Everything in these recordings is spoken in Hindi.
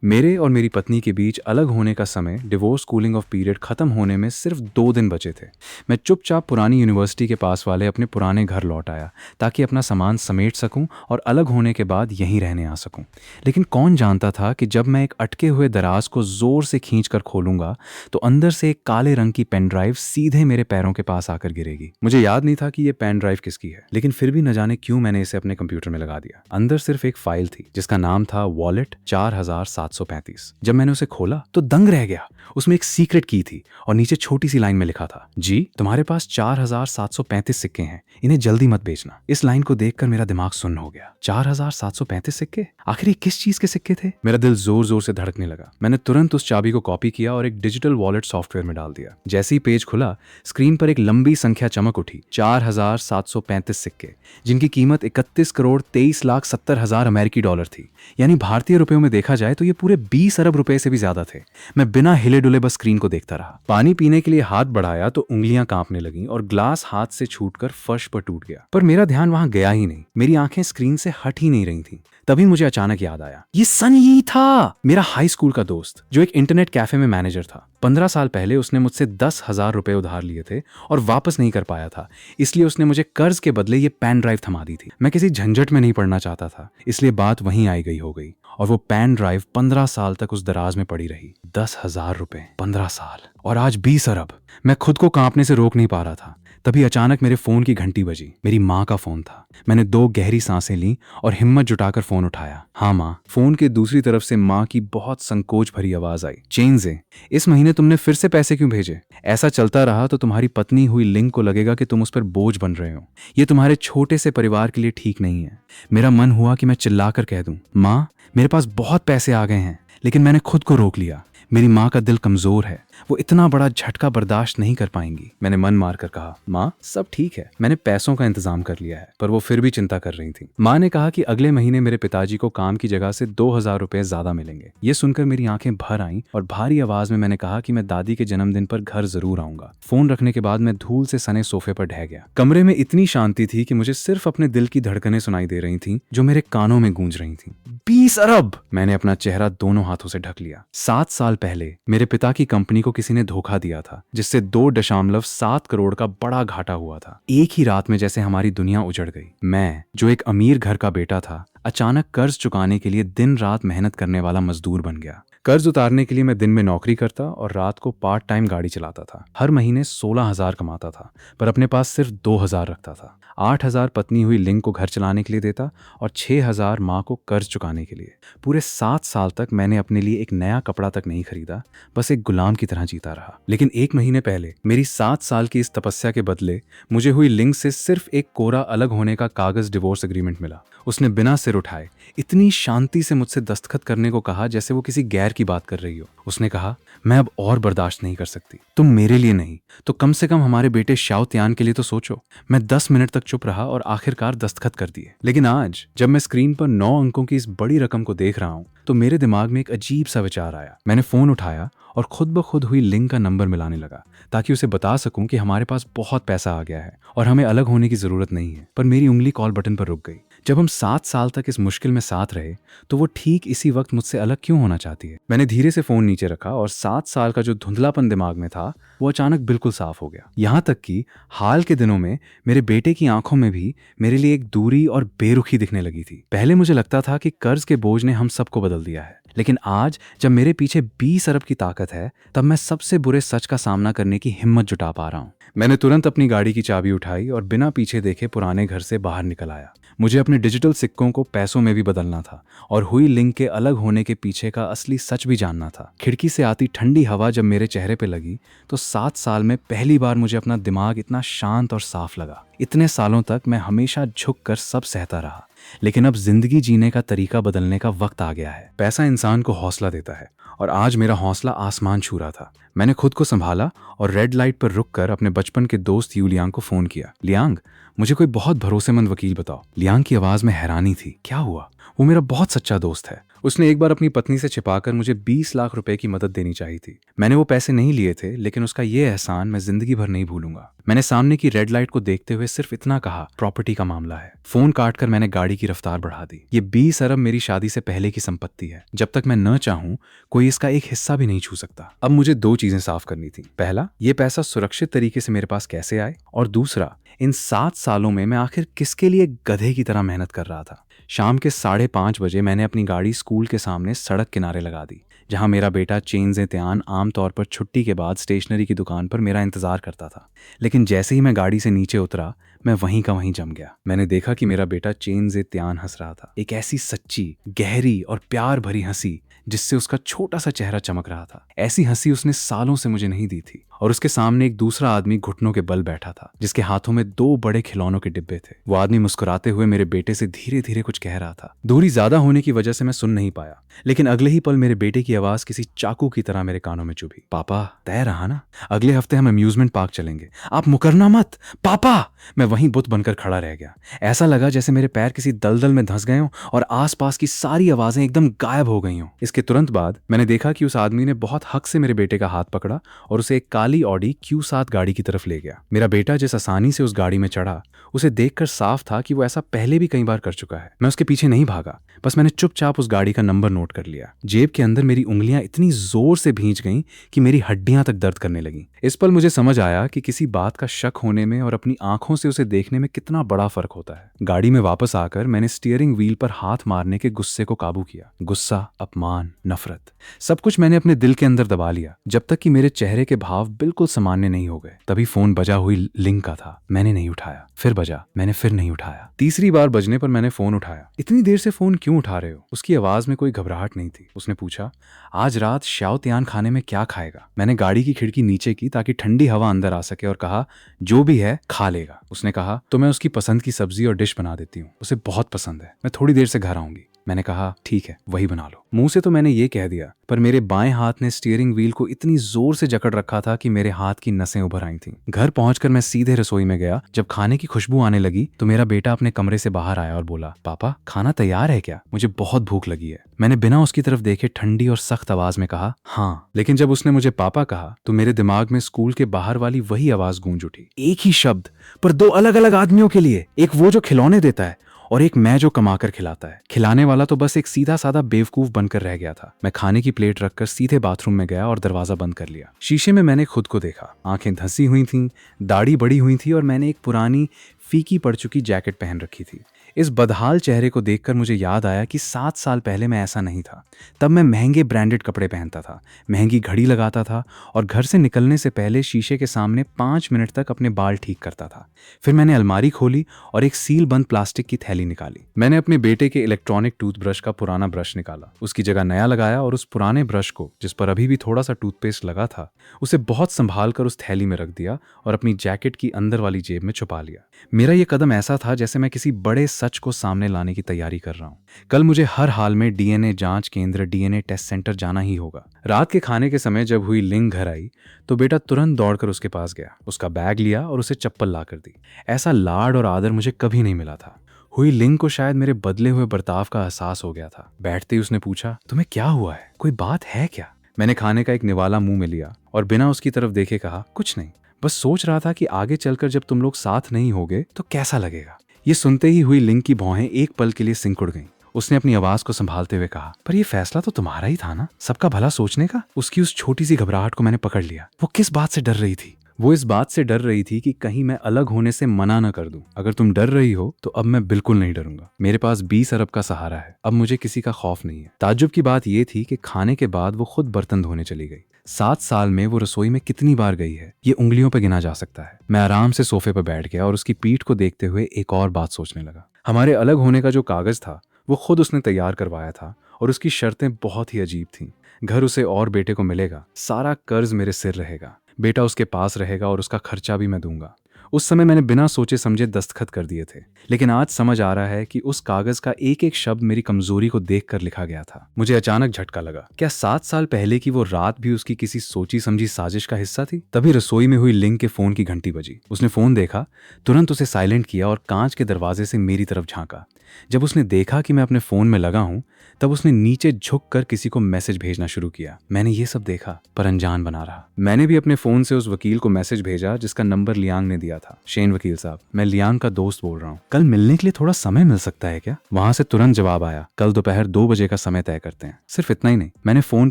मेरे और मेरी पत्नी के बीच अलग होने का समय, डिवोर्स कूलिंग ऑफ पीरियड खत्म होने में सिर्फ 2 दिन बचे थे। मैं चुपचाप पुरानी यूनिवर्सिटी के पास वाले अपने पुराने घर लौट आया ताकि अपना सामान समेट सकूं और अलग होने के बाद यहीं रहने आ सकूं। लेकिन कौन जानता था कि जब मैं एक अटके हुए दराज को जोर से खींच कर खोलूंगा तो अंदर से एक काले रंग की पेन ड्राइव सीधे मेरे पैरों के पास आकर गिरेगी। मुझे याद नहीं था कि ये पेन ड्राइव किसकी है, लेकिन फिर भी न जाने क्यों मैंने इसे अपने कंप्यूटर में लगा दिया। अंदर सिर्फ एक फाइल थी जिसका नाम था वॉलेट 4735। जब मैंने उसे खोला तो दंग रह गया। उसमें एक सीक्रेट की थी और नीचे छोटी सी लाइन में लिखा था, जी तुम्हारे पास 4735 सिक्के हैं, इन्हें जल्दी मत बेचना। इस लाइन को देखकर मेरा दिमाग सुन्न हो गया। 4735 सिक्के? आखिर ये किस चीज के सिक्के थे? मेरा दिल जोर जोर से धड़कने लगा। मैंने तुरंत उस चाबी को कॉपी किया और एक डिजिटल वॉलेट सॉफ्टवेयर में डाल दिया। जैसे ही पेज खुला, स्क्रीन पर एक लंबी संख्या चमक उठी, 4735 सिक्के, जिनकी कीमत 31,23,70,000 अमेरिकी डॉलर थी। यानी भारतीय रुपयों में देखा जाए तो ये पूरे 20 अरब रुपए से भी ज्यादा थे। मैं बिना हिले डुले बस स्क्रीन को देखता रहा। पानी पीने के लिए हाथ बढ़ाया तो उंगलियां कांपने लगीं और ग्लास हाथ से छूटकर फर्श पर टूट गया। पर मेरा ध्यान वहां गया ही नहीं। मेरी आंखें स्क्रीन से हट ही नहीं रही थीं। तभी मुझे अचानक याद आया, ये सन ही था, मेरा हाई स्कूल का दोस्त जो एक इंटरनेट कैफे में मैनेजर था। 15 साल पहले उसने मुझसे 10,000 रुपए उधार लिए थे और वापस नहीं कर पाया था, इसलिए उसने मुझे कर्ज के बदले ये पेन ड्राइव थमा दी थी। मैं किसी झंझट में नहीं पड़ना चाहता था, इसलिए बात वहीं आई गई हो गई और वो पेन ड्राइव 15 साल तक उस दराज में पड़ी रही। 10,000 रुपए, 15 साल और आज 20 अरब। मैं खुद को कांपने से रोक नहीं पा रहा था। तभी अचानक मेरे फोन की घंटी बजी। मेरी माँ का फोन था। मैंने 2 गहरी सांसें लीं और हिम्मत जुटाकर फोन उठाया। हाँ माँ। फोन के दूसरी तरफ से माँ की बहुत संकोच भरी आवाज आई, चेंजे, इस महीने तुमने फिर से पैसे क्यों भेजे? ऐसा चलता रहा तो तुम्हारी पत्नी हुई लिंक को लगेगा कि तुम उस पर बोझ बन रहे हो। ये तुम्हारे छोटे से परिवार के लिए ठीक नहीं है। मेरा मन हुआ कि मैं चिल्लाकर कह दूं, माँ मेरे पास बहुत पैसे आ गए हैं, लेकिन मैंने खुद को रोक लिया। मेरी माँ का दिल कमजोर है, वो इतना बड़ा झटका बर्दाश्त नहीं कर पाएंगी। मैंने मन मारकर कहा, माँ सब ठीक है, मैंने पैसों का इंतजाम कर लिया है। पर वो फिर भी चिंता कर रही थी। माँ ने कहा कि अगले महीने मेरे पिताजी को काम की जगह से 2,000 रुपए ज्यादा मिलेंगे। ये सुनकर मेरी आंखें भर आईं और भारी आवाज में मैंने कहा कि मैं दादी के जन्मदिन पर घर जरूर आऊंगा। फोन रखने के बाद मैं धूल से सने सोफे पर ढह गया। कमरे में इतनी शांति थी कि मुझे सिर्फ अपने दिल की धड़कनें सुनाई दे रही थीं जो मेरे कानों में गूंज रही थीं। 20 अरब! मैंने अपना चेहरा दोनों हाथों से ढक लिया। 7 साल पहले मेरे पिता की कंपनी को किसी ने धोखा दिया था, जिससे 2.7 करोड़ का बड़ा घाटा हुआ था। एक ही रात में जैसे हमारी दुनिया उजड़ गई। मैं, जो एक अमीर घर का बेटा था, अचानक कर्ज चुकाने के लिए दिन रात मेहनत करने वाला मजदूर बन गया। कर्ज उतारने के लिए मैं दिन में नौकरी करता और रात को पार्ट टाइम गाड़ी चलाता था। हर महीने 16,000 कमाता था, पर अपने पास सिर्फ 2,000 रखता था। 8,000 पत्नी हुई लिंक को घर चलाने के लिए देता और 6,000 माँ को कर्ज चुकाने के लिए। पूरे 7 साल तक मैंने अपने लिए एक नया कपड़ा तक नहीं खरीदा, बस एक गुलाम की तरह जीता रहा। लेकिन 1 महीने पहले मेरी 7 साल की इस तपस्या के बदले मुझे हुई लिंक से सिर्फ एक कोरा अलग होने का कागज डिवोर्स एग्रीमेंट मिला। उसने बिना सिर उठाए इतनी शांति से मुझसे दस्तखत करने को कहा जैसे वो किसी गैर की बात कर रही हो। उसने कहा, मैं अब और बर्दाश्त नहीं कर सकती। तुम मेरे लिए नहीं तो कम से कम हमारे बेटे शाओ त्यान के लिए तो सोचो। मैं 10 मिनट तक चुप रहा और आखिरकार दस्तखत कर दिए। लेकिन आज जब मैं स्क्रीन पर 9 अंकों की इस बड़ी रकम को देख रहा हूं तो मेरे दिमाग में एक अजीब सा विचार आया। मैंने फोन उठाया और खुद ब खुद हुई लिंक का नंबर मिलाने लगा ताकि उसे बता सकूं कि हमारे पास बहुत पैसा आ गया है और हमें अलग होने की जरूरत नहीं है। पर मेरी उंगली कॉल बटन पर रुक गई। जब हम 7 साल तक इस मुश्किल में साथ रहे तो वो ठीक इसी वक्त मुझसे अलग क्यों होना चाहती है? मैंने धीरे से फोन नीचे रखा और 7 साल का जो धुंधलापन दिमाग में था वो अचानक बिल्कुल साफ हो गया। यहाँ तक कि हाल के दिनों में मेरे बेटे की आंखों में भी मेरे लिए एक दूरी और बेरुखी दिखने लगी थी। पहले मुझे लगता था कि कर्ज के बोझ ने हम सबको बदल दिया है, लेकिन आज जब मेरे पीछे 20 अरब की ताकत है तब मैं सबसे बुरे सच का सामना करने की हिम्मत जुटा पा रहा हूँ। मैंने तुरंत अपनी गाड़ी की चाबी उठाई और बिना पीछे देखे पुराने घर से बाहर निकल आया। मुझे अपने डिजिटल सिक्कों को पैसों में भी बदलना था और हुई लिंक के अलग होने के पीछे का असली सच भी जानना था। खिड़की से आती ठंडी हवा जब मेरे चेहरे पे लगी तो 7 साल में पहली बार मुझे अपना दिमाग इतना शांत और साफ लगा। इतने सालों तक मैं हमेशा झुक कर सब सहता रहा, लेकिन अब जिंदगी जीने का तरीका बदलने का वक्त आ गया है। पैसा इंसान को हौसला देता है और आज मेरा हौसला आसमान छू रहा था। मैंने खुद को संभाला और रेड लाइट पर रुककर अपने बचपन के दोस्त यू लियांग को फोन किया। लियांग, मुझे कोई बहुत भरोसेमंद वकील बताओ। लियांग की आवाज में हैरानी थी। क्या हुआ? वो मेरा बहुत सच्चा दोस्त है। उसने एक बार अपनी पत्नी से छिपाकर मुझे 20 लाख रुपए की मदद देनी चाहिए थी। मैंने वो पैसे नहीं लिए थे, लेकिन उसका ये एहसान मैं जिंदगी भर नहीं भूलूंगा। मैंने सामने की रेड लाइट को देखते हुए सिर्फ इतना कहा, प्रॉपर्टी का मामला है। फोन काटकर मैंने गाड़ी की रफ्तार बढ़ा दी। ये 20 अरब मेरी शादी से पहले की संपत्ति है। जब तक मैं न चाहूं, कोई इसका एक हिस्सा भी नहीं छू सकता। अब मुझे 2 चीजें साफ करनी थी। पहला, ये पैसा सुरक्षित तरीके से मेरे पास कैसे आए, और दूसरा, इन 7 सालों में मैं आखिर किसके लिए गधे की तरह मेहनत कर रहा था। शाम के 5:30 बजे मैंने अपनी गाड़ी स्कूल के सामने सड़क किनारे लगा दी, जहां मेरा बेटा चेन-ए-त्यान आमतौर पर छुट्टी के बाद स्टेशनरी की दुकान पर मेरा इंतजार करता था। लेकिन जैसे ही मैं गाड़ी से नीचे उतरा, मैं वहीं का वहीं जम गया। मैंने देखा कि मेरा बेटा चेन-ए-त्यान हंस रहा था, एक ऐसी सच्ची, गहरी और प्यार भरी हंसी जिससे उसका छोटा सा चेहरा चमक रहा था। ऐसी हंसी उसने सालों से मुझे नहीं दी थी। और उसके सामने एक दूसरा आदमी घुटनों के बल बैठा था, जिसके हाथों में 2 बड़े खिलौनों के डिब्बे थे। वो आदमी मुस्कुराते हुए मेरे बेटे से धीरे धीरे कुछ कह रहा था। दूरी ज्यादा होने की वजह से मैं सुन नहीं पाया, लेकिन अगले ही पल मेरे बेटे की आवाज किसी चाकू की तरह मेरे कानों में चुभी। पापा, तय रहा ना? अगले हफ्ते हम अम्यूजमेंट पार्क चलेंगे, आप मुकरना मत। पापा! मैं वहीं बुत बनकर खड़ा रह गया। ऐसा लगा जैसे मेरे पैर किसी दलदल में धंस गए हों और आसपास की सारी आवाजें एकदम गायब हो गई हों। इसके तुरंत बाद मैंने देखा कि उस आदमी ने बहुत हक से मेरे बेटे का हाथ पकड़ा और उसे एक काली ऑडी Q7 गाड़ी की तरफ ले गया। मेरा बेटा जिस आसानी से उस गाड़ी में चढ़ा, उसे देखकर साफ था कि वो ऐसा पहले भी कई बार कर चुका है। मैं उसके पीछे नहीं भागा, बस मैंने चुपचाप उस गाड़ी का नंबर नोट कर लिया। जेब के अंदर मेरी उंगलियां इतनी जोर से भींच गईं कि मेरी हड्डियां तक दर्द करने लगीं। इस पल मुझे समझ आया कि किसी बात का शक होने में और अपनी आंखों से उसे देखने में कितना बड़ा फर्क होता है। गाड़ी में वापस आकर मैंने स्टीयरिंग व्हील पर हाथ मारने के गुस्से को काबू किया। गुस्सा, अपमान, नफरत, सब कुछ मैंने अपने दिल के अंदर दबा लिया, जब तक कि मेरे चेहरे के भाव बिल्कुल सामान्य नहीं हो गए। तभी फोन बजा हुई लिंक का था। मैंने नहीं उठाया, फिर बजा, मैंने फिर नहीं उठाया। तीसरी बार बजने पर मैंने फोन उठाया। इतनी देर से फोन क्यों उठा रहे हो? उसकी आवाज में कोई घबराहट नहीं थी। उसने पूछा, आज रात श्याओ त्यान खाने में क्या खाएगा? मैंने गाड़ी की खिड़की नीचे की ताकि ठंडी हवा अंदर आ सके और कहा, जो भी है खा लेगा। उसने कहा, तो मैं उसकी पसंद की सब्जी और डिश बना देती हूँ, उसे बहुत पसंद है। मैं थोड़ी देर से घर आऊंगी। मैंने कहा, ठीक है, वही बना लो। मुंह से तो मैंने ये कह दिया, पर मेरे बाएं हाथ ने स्टीयरिंग व्हील को इतनी जोर से जकड़ रखा था कि मेरे हाथ की नसें उभर आई थीं। घर पहुंचकर मैं सीधे रसोई में गया। जब खाने की खुशबू आने लगी तो मेरा बेटा अपने कमरे से बाहर आया और बोला, पापा, खाना तैयार है क्या? मुझे बहुत भूख लगी है। मैंने बिना उसकी तरफ देखे ठंडी और सख्त आवाज में कहा, हाँ। लेकिन जब उसने मुझे पापा कहा तो मेरे दिमाग में स्कूल के बाहर वाली वही आवाज गूंज उठी। एक ही शब्द, पर 2 अलग अलग आदमियों के लिए। एक वो जो खिलौने देता है और एक मैं जो कमाकर खिलाता है। खिलाने वाला तो बस एक सीधा साधा बेवकूफ बनकर रह गया था। मैं खाने की प्लेट रखकर सीधे बाथरूम में गया और दरवाजा बंद कर लिया। शीशे में मैंने खुद को देखा। आंखें धंसी हुई थीं, दाढ़ी बड़ी हुई थी और मैंने एक पुरानी फीकी पड़ चुकी जैकेट पहन रखी थी। इस बदहाल चेहरे को देखकर मुझे याद आया कि 7 साल पहले मैं ऐसा नहीं था। तब मैं महंगे ब्रांडेड कपड़े पहनता था, महंगी घड़ी लगाता था और घर से निकलने से पहले शीशे के सामने 5 मिनट तक अपने बाल ठीक करता था। फिर मैंने अलमारी खोली और एक सील बंद प्लास्टिक की थैली निकाली। मैंने अपने बेटे के इलेक्ट्रॉनिक टूथब्रश का पुराना ब्रश निकाला, उसकी जगह नया लगाया और उस पुराने ब्रश को, जिस पर अभी भी थोड़ा सा टूथपेस्ट लगा था, उसे बहुत संभाल कर उस थैली में रख दिया और अपनी जैकेट की अंदर वाली जेब में छुपा लिया। मेरा ये कदम ऐसा था जैसे मैं किसी बड़े सच को सामने लाने की तैयारी कर रहा हूँ। कल मुझे हर हाल में डीएनए जांच केंद्र, डीएनए टेस्ट सेंटर जाना ही होगा। रात के खाने के समय जब हुई लिंग घर आई तो बेटा तुरंत दौड़कर उसके पास गया, उसका बैग लिया और उसे चप्पल ला कर दी। ऐसा लाड और आदर मुझे कभी नहीं मिला था। हुई लिंग को शायद मेरे बदले हुए बर्ताव का एहसास हो गया था। बैठते ही उसने पूछा, तुम्हें क्या हुआ है? कोई बात है क्या? मैंने खाने का एक निवाला मुंह में लिया और बिना उसकी तरफ देखे कहा, कुछ नहीं, बस सोच रहा था कि आगे चलकर जब तुम लोग साथ नहीं होगे तो कैसा लगेगा। ये सुनते ही हुई लिंग की भौहें एक पल के लिए सिंकुड़ गईं। उसने अपनी आवाज को संभालते हुए कहा, पर ये फैसला तो तुम्हारा ही था ना, सबका भला सोचने का। उसकी उस छोटी सी घबराहट को मैंने पकड़ लिया। वो किस बात से डर रही थी? वो इस बात से डर रही थी कि कहीं मैं अलग होने से मना न कर दूं। अगर तुम डर रही हो तो अब मैं बिल्कुल नहीं डरूंगा। मेरे पास 20 अरब का सहारा है, अब मुझे किसी का खौफ नहीं है। ताज्जुब की बात यह थी कि खाने के बाद वो खुद बर्तन धोने चली गई। 7 साल में वो रसोई में कितनी बार गई है, ये उंगलियों पर गिना जा सकता है। मैं आराम से सोफे पर बैठ गया और उसकी पीठ को देखते हुए एक और बात सोचने लगा। हमारे अलग होने का जो कागज था वो खुद उसने तैयार करवाया था और उसकी शर्तें बहुत ही अजीब थीं। घर उसे और बेटे को मिलेगा, सारा कर्ज मेरे सिर रहेगा, बेटा उसके पास रहेगा और उसका खर्चा भी मैं दूंगा। उस समय मैंने बिना सोचे समझे दस्तखत कर दिए थे, लेकिन आज समझ आ रहा है कि उस कागज का एक एक शब्द मेरी कमजोरी को देखकर लिखा गया था। मुझे अचानक झटका लगा, क्या 7 साल पहले की वो रात भी उसकी किसी सोची समझी साजिश का हिस्सा थी? तभी रसोई में हुई लिंग के फोन की घंटी बजी। उसने फोन देखा, तुरंत उसे साइलेंट किया और कांच के दरवाजे से मेरी तरफ झांका। जब उसने देखा कि मैं अपने फ़ोन में लगा हूँ, तब उसने नीचे झुक कर किसी को मैसेज भेजना शुरू किया। मैंने ये सब देखा पर अनजान बना रहा। मैंने भी अपने फ़ोन से उस वकील को मैसेज भेजा जिसका नंबर लियांग ने दिया था। शेन वकील साहब, मैं लियांग का दोस्त बोल रहा हूँ, कल मिलने के लिए थोड़ा समय मिल सकता है क्या? वहां से तुरंत जवाब आया, कल दोपहर 2 बजे का समय तय करते हैं। सिर्फ इतना ही नहीं, मैंने फ़ोन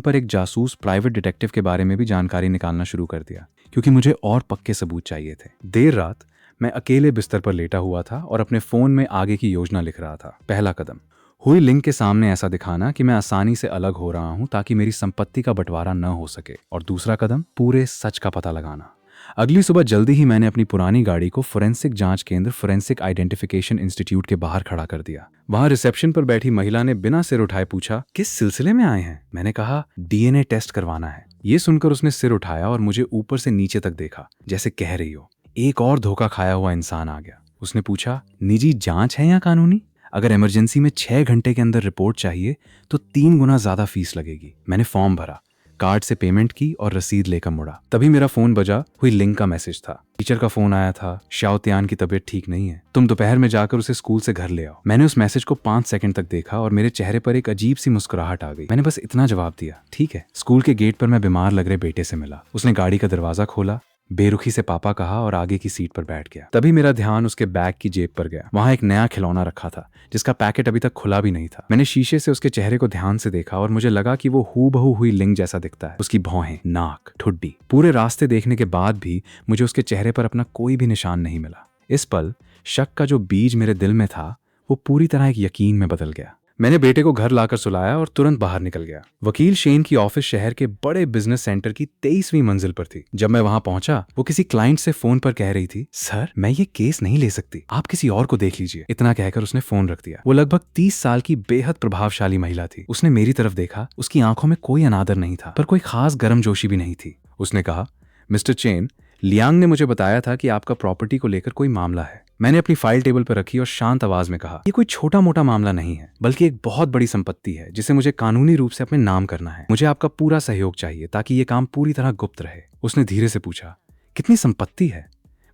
पर एक जासूस प्राइवेट डिटेक्टिव के बारे में भी जानकारी निकालना शुरू कर दिया, क्योंकि मुझे और पक्के सबूत चाहिए थे। देर रात मैं अकेले बिस्तर पर लेटा हुआ था और अपने फ़ोन में आगे की योजना लिख रहा था। पहला कदम, हुई लिंक के सामने ऐसा दिखाना कि मैं आसानी से अलग हो रहा हूं ताकि मेरी संपत्ति का बंटवारा न हो सके। और दूसरा कदम, पूरे सच का पता लगाना। अगली सुबह जल्दी ही मैंने अपनी पुरानी गाड़ी को फोरेंसिक जांच केंद्र फोरेंसिक आइडेंटिफिकेशन इंस्टीट्यूट के बाहर खड़ा कर दिया। वहां रिसेप्शन पर बैठी महिला ने बिना सिर उठाए पूछा, किस सिलसिले में आए हैं? मैंने कहा, डीएनए टेस्ट करवाना है। ये सुनकर उसने सिर उठाया और मुझे ऊपर से नीचे तक देखा, जैसे कह रही हो, एक और धोखा खाया हुआ इंसान आ गया। उसने पूछा, निजी जांच है या कानूनी? अगर इमरजेंसी में 6 घंटे के अंदर रिपोर्ट चाहिए तो 3 गुना ज्यादा फीस लगेगी। मैंने फॉर्म भरा, कार्ड से पेमेंट की और रसीद लेकर मुड़ा। तभी मेरा फोन बजा। हुई लिंक का मैसेज था। टीचर का फोन आया था, शाओतियान की तबीयत ठीक नहीं है, तुम दोपहर में जाकर उसे स्कूल से घर ले आओ। मैंने उस मैसेज को 5 सेकंड तक देखा और मेरे चेहरे पर एक अजीब सी मुस्कुराहट आ गई। मैंने बस इतना जवाब दिया, ठीक है। स्कूल के गेट पर मैं बीमार लग रहे बेटे से मिला। उसने गाड़ी का दरवाजा खोला, बेरुखी से पापा कहा और आगे की सीट पर बैठ गया। तभी मेरा ध्यान उसके बैग की जेब पर गया। वहां एक नया खिलौना रखा था जिसका पैकेट अभी तक खुला भी नहीं था। मैंने शीशे से उसके चेहरे को ध्यान से देखा और मुझे लगा कि वो हूबहू हुई लिंग जैसा दिखता है। उसकी भौहें, नाक, ठुड्डी। पूरे रास्ते देखने के बाद भी मुझे उसके चेहरे पर अपना कोई भी निशान नहीं मिला। इस पल शक का जो बीज मेरे दिल में था वो पूरी तरह एक यकीन में बदल गया। मैंने बेटे को घर लाकर सुलाया और तुरंत बाहर निकल गया। वकील शेन की ऑफिस शहर के बड़े बिजनेस सेंटर की 23वीं मंजिल पर थी। जब मैं वहां पहुंचा, वो किसी क्लाइंट से फोन पर कह रही थी, सर मैं ये केस नहीं ले सकती, आप किसी और को देख लीजिए। इतना कहकर उसने फोन रख दिया। वो लगभग 30 साल की बेहद प्रभावशाली महिला थी। उसने मेरी तरफ देखा। उसकी आंखों में कोई अनादर नहीं था, पर कोई खास गर्मजोशी भी नहीं थी। उसने कहा, मिस्टर चेन, लियांग ने मुझे बताया था कि आपका प्रॉपर्टी को लेकर कोई मामला है। मैंने अपनी फाइल टेबल पर रखी और शांत आवाज में कहा, ये कोई छोटा मोटा मामला नहीं है, बल्कि एक बहुत बड़ी संपत्ति है जिसे मुझे कानूनी रूप से अपने नाम करना है। मुझे आपका पूरा सहयोग चाहिए ताकि ये काम पूरी तरह गुप्त रहे। उसने धीरे से पूछा, कितनी संपत्ति है?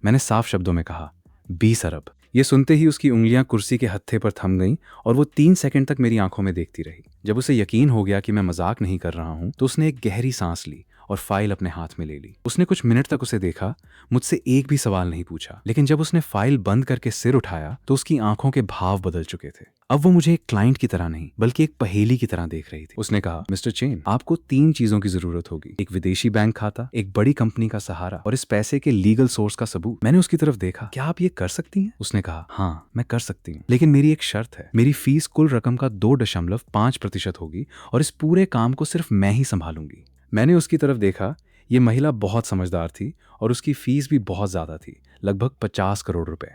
मैंने साफ शब्दों में कहा, 20 अरब। ये सुनते ही उसकी उंगलियां कुर्सी के हत्थे पर थम गईं और वो 3 सेकंड तक मेरी आंखों में देखती रही। जब उसे यकीन हो गया कि मैं मजाक नहीं कर रहा हूं, तो उसने एक गहरी सांस ली और फाइल अपने हाथ में ले ली। उसने कुछ मिनट तक उसे देखा, मुझसे एक भी सवाल नहीं पूछा। लेकिन जब उसने फाइल बंद करके सिर उठाया तो उसकी आंखों के भाव बदल चुके थे। अब वो मुझे एक क्लाइंट की तरह नहीं बल्कि एक पहेली की तरह देख रही थी। उसने कहा, मिस्टर चेन, आपको 3 चीजों की जरूरत होगी, एक विदेशी बैंक खाता, एक बड़ी कंपनी का सहारा और इस पैसे के लीगल सोर्स का सबूत। मैंने उसकी तरफ देखा, क्या आप ये कर सकती हैं? उसने कहा, हाँ मैं कर सकती हूँ, लेकिन मेरी एक शर्त है। मेरी फीस कुल रकम का 2.5% होगी और इस पूरे काम को सिर्फ मैं ही संभालूंगी। मैंने उसकी तरफ देखा। ये महिला बहुत समझदार थी और उसकी फीस भी बहुत ज्यादा थी, लगभग 50 करोड़ रुपए।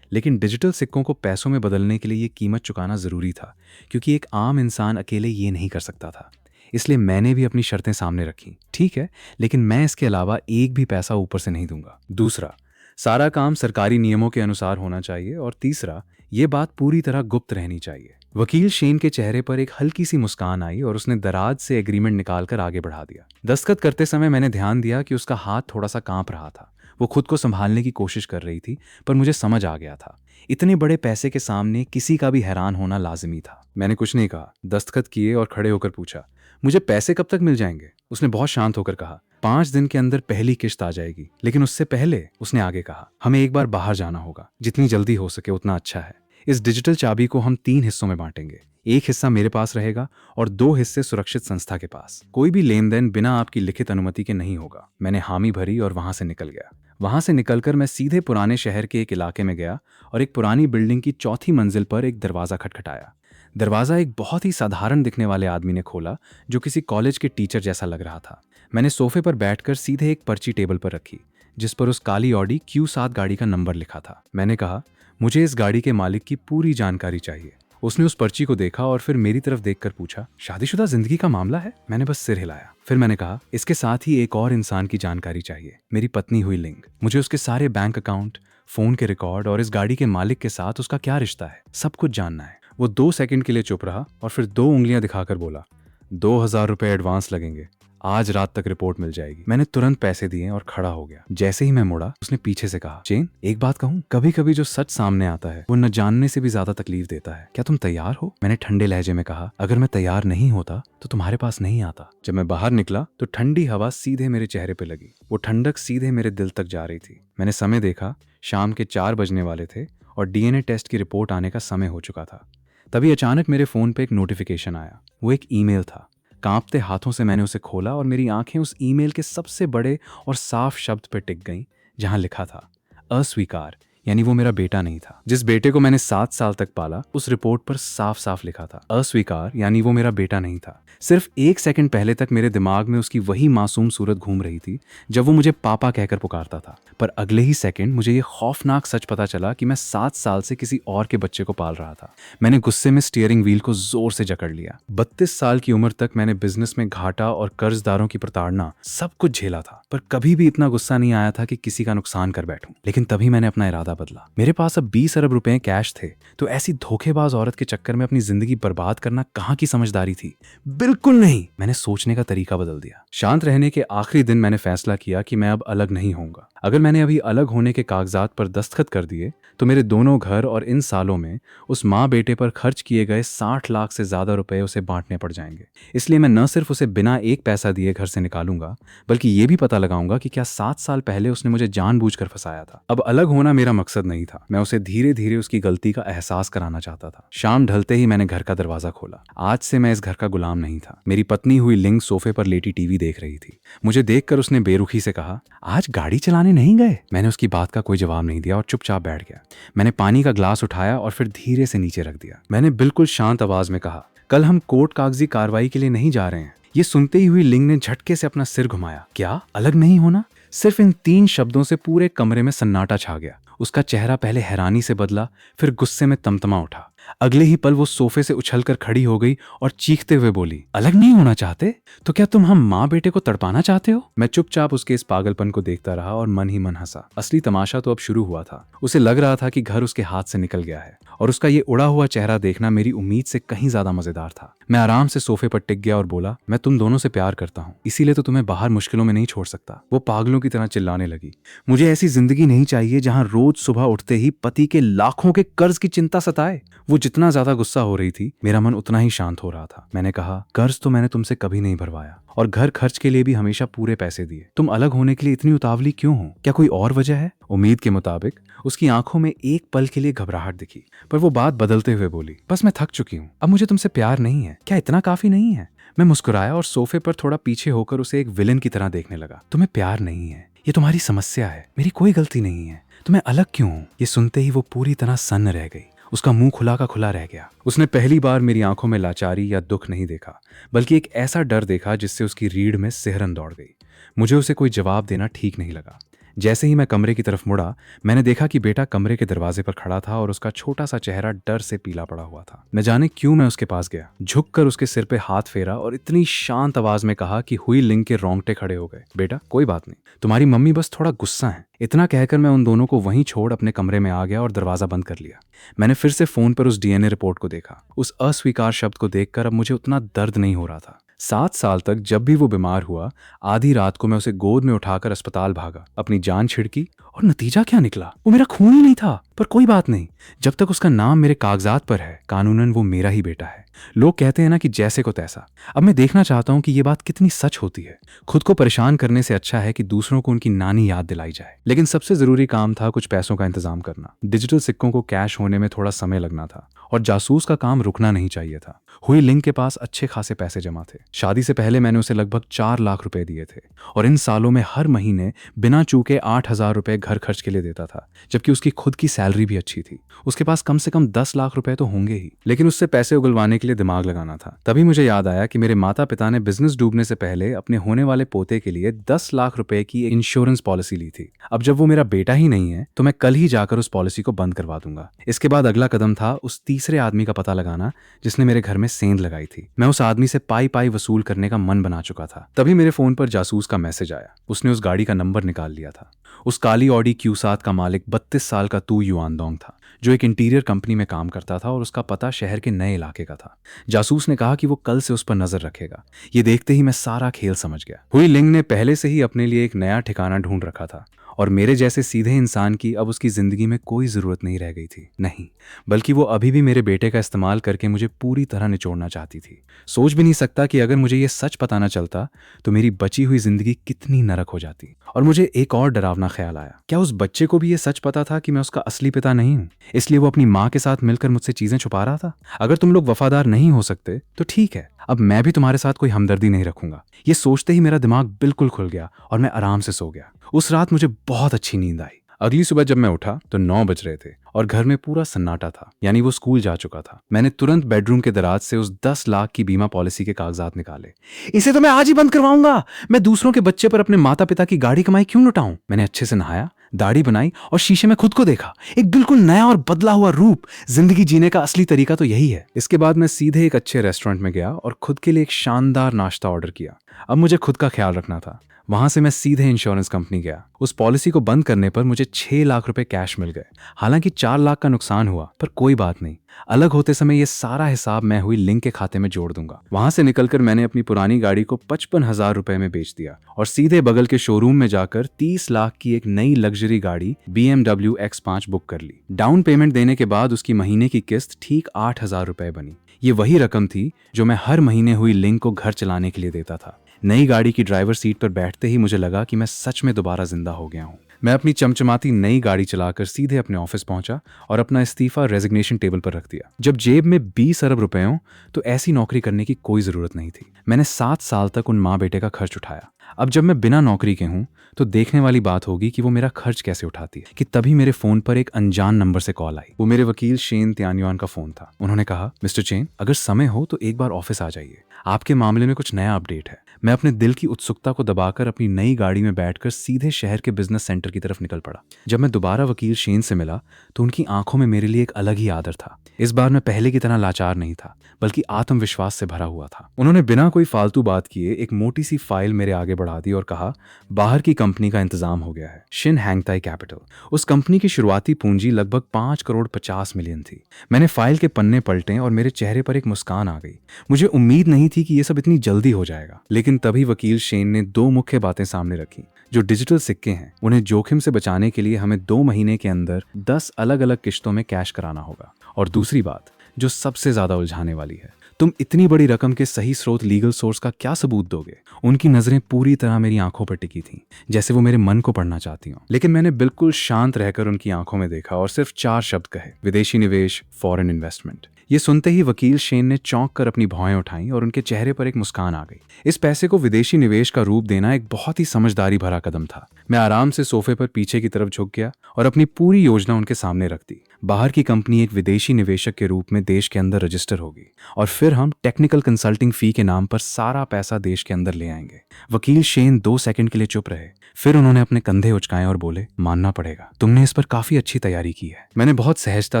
लेकिन डिजिटल सिक्कों को पैसों में बदलने के लिए ये कीमत चुकाना जरूरी था, क्योंकि एक आम इंसान अकेले ये नहीं कर सकता था। इसलिए मैंने भी अपनी शर्तें सामने रखी। ठीक है, लेकिन मैं इसके अलावा एक भी पैसा ऊपर से नहीं दूंगा। दूसरा, सारा काम सरकारी नियमों के अनुसार होना चाहिए। और तीसरा, ये बात पूरी तरह गुप्त रहनी चाहिए। वकील शेन के चेहरे पर एक हल्की सी मुस्कान आई और उसने दराज से एग्रीमेंट निकालकर आगे बढ़ा दिया। दस्तखत करते समय मैंने ध्यान दिया कि उसका हाथ थोड़ा सा कांप रहा था। वो खुद को संभालने की कोशिश कर रही थी, पर मुझे समझ आ गया था, इतने बड़े पैसे के सामने किसी का भी हैरान होना लाजिमी था। मैंने कुछ नहीं कहा, दस्तखत किए और खड़े होकर पूछा, मुझे पैसे कब तक मिल जाएंगे? उसने बहुत शांत होकर कहा, 5 दिन के अंदर पहली किश्त आ जाएगी। लेकिन उससे पहले उसने आगे कहा, हमें एक बार बाहर जाना होगा, जितनी जल्दी हो सके उतना अच्छा है। इस डिजिटल चाबी को हम 3 हिस्सों में बांटेंगे। एक हिस्सा मेरे पास रहेगा और 2 हिस्से सुरक्षित संस्था के पास। कोई भी लेन देन बिना आपकी लिखित अनुमति के नहीं होगा। मैंने हामी भरी और वहां से निकल गया। वहां से निकलकर मैं सीधे पुराने शहर के एक इलाके में गया और एक पुरानी बिल्डिंग की 4थी मंजिल पर एक दरवाजा खटखटाया। दरवाजा एक बहुत ही साधारण दिखने वाले आदमी ने खोला, जो किसी कॉलेज के टीचर जैसा लग रहा था। मैंने सोफे पर बैठकर सीधे एक पर्ची टेबल पर रखी, जिस पर उस काली ऑडी Q7 गाड़ी का नंबर लिखा था। मैंने कहा, मुझे इस गाड़ी के मालिक की पूरी जानकारी चाहिए। उसने उस पर्ची को देखा और फिर मेरी तरफ देखकर पूछा, शादीशुदा जिंदगी का मामला है? मैंने बस सिर हिलाया। फिर मैंने कहा, इसके साथ ही एक और इंसान की जानकारी चाहिए, मेरी पत्नी हुई लिंग। मुझे उसके सारे बैंक अकाउंट, फोन के रिकॉर्ड और इस गाड़ी के मालिक के साथ उसका क्या रिश्ता है, सब कुछ जानना है। वो 2 सेकंड के लिए चुप रहा और फिर 2 उंगलियां दिखाकर बोला, 2000 रुपए एडवांस लगेंगे, आज रात तक रिपोर्ट मिल जाएगी। मैंने तुरंत पैसे दिए और खड़ा हो गया। जैसे ही मैं मुड़ा, उसने पीछे से कहा, चेन, एक बात कहूँ, कभी कभी जो सच सामने आता है वो न जानने से भी ज्यादा तकलीफ देता है। क्या तुम तैयार हो? मैंने ठंडे लहजे में कहा, अगर मैं तैयार नहीं होता तो तुम्हारे पास नहीं आता। जब मैं बाहर निकला तो ठंडी हवा सीधे मेरे चेहरे पे लगी। वो ठंडक सीधे मेरे दिल तक जा रही थी। मैंने समय देखा, शाम के 4 बजने वाले थे और डीएनए टेस्ट की रिपोर्ट आने का समय हो चुका था। तभी अचानक मेरे फोन पे एक नोटिफिकेशन आया। वो एक ईमेल था। कांपते हाथों से मैंने उसे खोला और मेरी आंखें उस ईमेल के सबसे बड़े और साफ शब्द पर टिक गईं, जहां लिखा था, अस्वीकार। यानी वो मेरा बेटा नहीं था। जिस बेटे को मैंने 7 साल तक पाला, उस रिपोर्ट पर साफ साफ लिखा था, अस्वीकार, यानी वो मेरा बेटा नहीं था। सिर्फ 1 सेकंड पहले तक मेरे दिमाग में उसकी वही मासूम सूरत घूम रही थी जब वो मुझे पापा कहकर पुकारता था। पर अगले ही सेकंड मुझे ये खौफनाक सच पता चला कि मैं 7 साल से किसी और के बच्चे को पाल रहा था। मैंने गुस्से में स्टीयरिंग व्हील को जोर से जकड़ लिया। 32 साल की उम्र तक मैंने बिजनेस में घाटा और कर्जदारों की प्रताड़ना सब कुछ झेला था, पर कभी भी इतना गुस्सा नहीं आया था कि किसी का नुकसान कर बैठूं। लेकिन तभी मैंने अपना इरादा बदला। मेरे पास अब 20 अरब रुपए कैश थे, तो ऐसी धोखेबाज औरत के चक्कर में अपनी जिंदगी बर्बाद करना कहाँ की समझदारी थी? बिल्कुल नहीं। मैंने सोचने का तरीका बदल दिया। शांत रहने के आखिरी दिन मैंने फैसला किया कि मैं अब अलग नहीं होऊंगा। अगर मैंने अभी अलग होने के कागजात पर दस्तखत कर दिए तो मेरे दोनों घर और इन सालों में उस माँ बेटे पर खर्च किए गए 60 लाख से ज्यादा रुपए उसे बांटने पड़ जाएंगे। इसलिए मैं न सिर्फ उसे बिना एक पैसा दिए घर से निकालूंगा, बल्कि ये भी पता लगाऊंगा कि क्या 7 साल पहले उसने मुझे जानबूझकर फंसाया था। अब अलग होना मेरा मकसद नहीं था। मैं उसे धीरे धीरे उसकी गलती का एहसास कराना चाहता था। शाम ढलते ही मैंने घर का दरवाजा खोला। आज से मैं इस घर का गुलाम नहीं था। मेरी पत्नी हुई लिंग सोफे पर लेटी टीवी देख रही थी। मुझे देखकर उसने बेरुखी से कहा, आज गाड़ी चलाने नहीं गए? मैंने उसकी बात का कोई जवाब नहीं दिया और चुपचाप बैठ गया। मैंने पानी का ग्लास उठाया और फिर धीरे से नीचे रख दिया। मैंने बिल्कुल शांत आवाज में कहा, कल हम कोर्ट कागजी कार्रवाई के लिए नहीं जा रहे हैं। ये सुनते ही हुई लिंग ने झटके से अपना सिर घुमाया। क्या अलग नहीं होना? सिर्फ इन 3 शब्दों से पूरे कमरे में सन्नाटा छा गया। उसका चेहरा पहले हैरानी से बदला, फिर गुस्से में तमतमा उठा। अगले ही पल वो सोफे से उछलकर खड़ी हो गई और चीखते हुए बोली, अलग नहीं होना चाहते? तो क्या तुम हम माँ बेटे को तड़पाना चाहते हो? मैं चुपचाप उसके इस पागलपन को देखता रहा और मन ही मन हंसा। असली तमाशा तो अब शुरू हुआ था। उसे लग रहा था कि घर उसके हाथ से निकल गया है और उसका ये उड़ा हुआ चेहरा देखना मेरी उम्मीद से कहीं ज्यादा मजेदार था। मैं आराम से सोफे पर टिक गया और बोला, मैं तुम दोनों से प्यार करता हूँ, इसीलिए तो तुम्हें बाहर मुश्किलों में नहीं छोड़ सकता। वो पागलों की तरह चिल्लाने लगी, मुझे ऐसी जिंदगी नहीं चाहिए जहां रोज सुबह उठते ही पति के लाखों के कर्ज की चिंता सताए। वो जितना ज्यादा गुस्सा हो रही थी, मेरा मन उतना ही शांत हो रहा था। मैंने कहा, कर्ज तो मैंने तुमसे कभी नहीं भरवाया और घर खर्च के लिए भी हमेशा पूरे पैसे दिए। तुम अलग होने के लिए इतनी उतावली क्यों हो? क्या कोई और वजह है? उम्मीद के मुताबिक उसकी आंखों में एक पल के लिए घबराहट दिखी, पर वो बात बदलते हुए बोली, बस मैं थक चुकी हूँ, अब मुझे तुमसे प्यार नहीं है। क्या इतना काफी नहीं है? मैं मुस्कुराया और सोफे पर थोड़ा पीछे होकर उसे एक विलेन की तरह देखने लगा। तुम्हें प्यार नहीं है, ये तुम्हारी समस्या है, मेरी कोई गलती नहीं है। तुम्हें अलग क्यों हूं? ये सुनते ही वो पूरी तरह सन्न रह गई। उसका मुंह खुला का खुला रह गया। उसने पहली बार मेरी आंखों में लाचारी या दुख नहीं देखा, बल्कि एक ऐसा डर देखा जिससे उसकी रीढ़ में सिहरन दौड़ गई। मुझे उसे कोई जवाब देना ठीक नहीं लगा। जैसे ही मैं कमरे की तरफ मुड़ा, मैंने देखा कि बेटा कमरे के दरवाजे पर खड़ा था और उसका छोटा सा चेहरा डर से पीला पड़ा हुआ था। न जाने क्यों मैं उसके पास गया, झुककर उसके सिर पे हाथ फेरा और इतनी शांत आवाज में कहा कि हुई लिंग के रोंगटे खड़े हो गए। बेटा कोई बात नहीं, तुम्हारी मम्मी बस थोड़ा गुस्सा है। इतना कहकर मैं उन दोनों को वहीं छोड़ अपने कमरे में आ गया और दरवाजा बंद कर लिया। मैंने फिर से फोन पर उस डीएनए रिपोर्ट को देखा। उस अस्वीकार शब्द को देखकर अब मुझे उतना दर्द नहीं हो रहा था। 7 साल तक जब भी वो बीमार हुआ, आधी रात को मैं उसे गोद में उठाकर अस्पताल भागा, अपनी जान छिड़की और नतीजा क्या निकला? वो मेरा खून ही नहीं था। पर कोई बात नहीं, जब तक उसका नाम मेरे कागजात पर है, कानूनन वो मेरा ही बेटा है। लोग कहते हैं ना कि जैसे को तैसा। अब मैं देखना चाहता हूं कि ये बात कितनी सच होती है। खुद को परेशान करने से अच्छा है कि दूसरों को उनकी नानी याद दिलाई जाए। लेकिन सबसे जरूरी काम था कुछ पैसों का इंतजाम करना। डिजिटल सिक्कों को कैश होने में थोड़ा समय लगना था और जासूस का काम रुकना नहीं चाहिए था। हुई लिंग के पास अच्छे खासे पैसे जमा थे। शादी से पहले मैंने उसे लगभग 4 लाख रुपए दिए थे और इन सालों में हर महीने बिना चूके 8,000 रुपए घर खर्च के लिए देता था, जबकि उसकी खुद की सैलरी भी अच्छी थी। उसके पास कम से कम 10 लाख रुपए तो होंगे ही, लेकिन उससे पैसे उगलवाने के लिए दिमाग लगाना था। तभी मुझे याद आया कि मेरे माता पिता ने बिजनेस डूबने से पहले अपने होने वाले पोते के लिए 10 लाख रुपए की एक इंश्योरेंस पॉलिसी ली थी। अब जब वो मेरा बेटा ही नहीं है तो मैं कल ही जाकर उस पॉलिसी को बंद करवा दूंगा। इसके बाद अगला कदम था उस तीसरे आदमी का पता लगाना जिसने मेरे घर में सेंध लगाई थी। मैं उस आदमी से पाई पाई वसूल करने का मन बना चुका था। तभी मेरे फोन पर जासूस का मैसेज आया। उसने उस गाड़ी का नंबर निकाल लिया था। उस काली ऑडी Q7 का मालिक 32 साल का तू युआनडोंग था, जो एक इंटीरियर कंपनी में काम करता था और उसका पता शहर के नए इलाके का था। जासूस ने कहा कि वो कल से उस पर नजर रखेगा। ये देखते ही मैं सारा खेल समझ गया। हुई लिंग ने पहले से ही अपने लिए एक नया ठिकाना ढूंढ रखा था और मेरे जैसे सीधे इंसान की अब उसकी जिंदगी में कोई जरूरत नहीं रह गई थी। नहीं, बल्कि वो अभी भी मेरे बेटे का इस्तेमाल करके मुझे पूरी तरह निचोड़ना चाहती थी। सोच भी नहीं सकता कि अगर मुझे ये सच पता न चलता तो मेरी बची हुई जिंदगी कितनी नरक हो जाती। और मुझे एक और डरावना ख्याल आया। क्या उस बच्चे को भी ये सच पता था कि मैं उसका असली पिता नहीं हूं, इसलिए वो अपनी माँ के साथ मिलकर मुझसे चीजें छुपा रहा था? अगर तुम लोग वफादार नहीं हो सकते तो ठीक है, अब मैं भी तुम्हारे साथ कोई हमदर्दी नहीं रखूंगा। ये सोचते ही मेरा दिमाग बिल्कुल खुल गया और मैं आराम से सो गया। उस रात मुझे बहुत अच्छी नींद आई। अगली सुबह जब मैं उठा तो 9 बज रहे थे और घर में पूरा सन्नाटा था, यानी वो स्कूल जा चुका था। मैंने तुरंत बेडरूम के दराज से उस 10 लाख की बीमा पॉलिसी के कागजात निकाले। इसे तो मैं आज ही बंद करवाऊंगा। मैं दूसरों के बच्चे पर अपने माता पिता की गाड़ी कमाई क्यों लुटाऊं? मैंने अच्छे से नहाया, दाढ़ी बनाई और शीशे में खुद को देखा। एक बिल्कुल नया और बदला हुआ रूप। जिंदगी जीने का असली तरीका तो यही है। इसके बाद मैं सीधे एक अच्छे रेस्टोरेंट में गया और खुद के लिए एक शानदार नाश्ता ऑर्डर किया। अब मुझे खुद का ख्याल रखना था। वहां से मैं सीधे इंश्योरेंस कंपनी गया। उस पॉलिसी को बंद करने पर मुझे 6 लाख रुपए कैश मिल गए। हालांकि 4 लाख का नुकसान हुआ, पर कोई बात नहीं। अलग होते समय ये सारा हिसाब मैं हुई लिंक के खाते में जोड़ दूंगा। वहां से निकलकर मैंने अपनी पुरानी गाड़ी को 55,000 रुपए में बेच दिया और सीधे बगल के शोरूम में जाकर 30 लाख की एक नई लग्जरी गाड़ी BMW X5 बुक कर ली। डाउन पेमेंट देने के बाद उसकी महीने की किस्त ठीक 8,000 रुपए बनी। ये वही रकम थी जो मैं हर महीने हुई लिंक को घर चलाने के लिए देता था। नई गाड़ी की ड्राइवर सीट पर बैठते ही मुझे लगा कि मैं सच में दोबारा जिंदा हो गया हूँ। मैं अपनी चमचमाती नई गाड़ी चलाकर सीधे अपने ऑफिस पहुंचा और अपना इस्तीफा रेजिग्नेशन टेबल पर रख दिया। जब जेब में 20 अरब रुपए हों तो ऐसी नौकरी करने की कोई जरूरत नहीं थी। मैंने 7 साल तक उन माँ बेटे का खर्च उठाया। अब जब मैं बिना नौकरी के हूं तो देखने वाली बात होगी कि वो मेरा खर्च कैसे उठाती है। कि तभी मेरे फोन पर एक अनजान नंबर से कॉल आई। वो मेरे वकील शेन त्यान्युआन का फोन था। उन्होंने कहा, मिस्टर चेन, अगर समय हो तो एक बार ऑफिस आ जाइए। आपके मामले में कुछ नया अपडेट है। मैं अपने दिल की उत्सुकता को दबाकर अपनी नई गाड़ी में बैठकर सीधे शहर के बिजनेस सेंटर की तरफ निकल पड़ा। जब मैं दोबारा वकील शेन से मिला तो उनकी आंखों में मेरे लिए एक अलग ही आदर था। इस बार मैं पहले की तरह लाचार नहीं था, बल्कि आत्मविश्वास से भरा हुआ था। उन्होंने बिना कोई फालतू बात किए एक मोटी सी फाइल मेरे आगे बढ़ा दी और कहा, बाहर की कंपनी का इंतजाम हो गया है, शिन हैंगताई कैपिटल। उस कंपनी की शुरुआती पूंजी लगभग 5 करोड़ 50 मिलियन थी। मैंने फाइल के पन्ने पलटे और मेरे चेहरे पर एक मुस्कान आ गई। मुझे उम्मीद नहीं थी कि यह सब इतनी जल्दी हो जाएगा। लेकिन तभी वकील शेन ने 2 मुख्य बातें सामने रखी। जो डिजिटल सिक्के हैं उन्हें जोखिम से बचाने के लिए हमें 2 महीने के अंदर 10 अलग अलग किश्तों में कैश कराना होगा। और दूसरी बात जो सबसे ज्यादा उलझाने वाली है, तुम इतनी बड़ी रकम के सही स्रोत लीगल सोर्स का क्या सबूत दोगे? उनकी नजरें पूरी तरह मेरी आंखों पर टिकी थीं, जैसे वो मेरे मन को पढ़ना चाहती हों। लेकिन मैंने बिल्कुल शांत रहकर उनकी आंखों में देखा और सिर्फ 4 शब्द कहे, विदेशी निवेश, फॉरेन इन्वेस्टमेंट। ये सुनते ही वकील शेन ने चौंक कर अपनी भौएं उठाईं और उनके चेहरे पर एक मुस्कान आ गई। इस पैसे को विदेशी निवेश का रूप देना एक बहुत ही समझदारी भरा कदम था। मैं आराम से सोफे पर पीछे की तरफ झुक गया और अपनी पूरी योजना उनके सामने रख दी। बाहर की कंपनी एक विदेशी निवेशक के रूप में देश के अंदर रजिस्टर होगी और फिर हम टेक्निकल कंसल्टिंग फी के नाम पर सारा पैसा देश के अंदर ले आएंगे। वकील शेन 2 सेकंड के लिए चुप रहे, फिर उन्होंने अपने कंधे उचकाए और बोले, मानना पड़ेगा, तुमने इस पर काफी अच्छी तैयारी की है। मैंने बहुत सहजता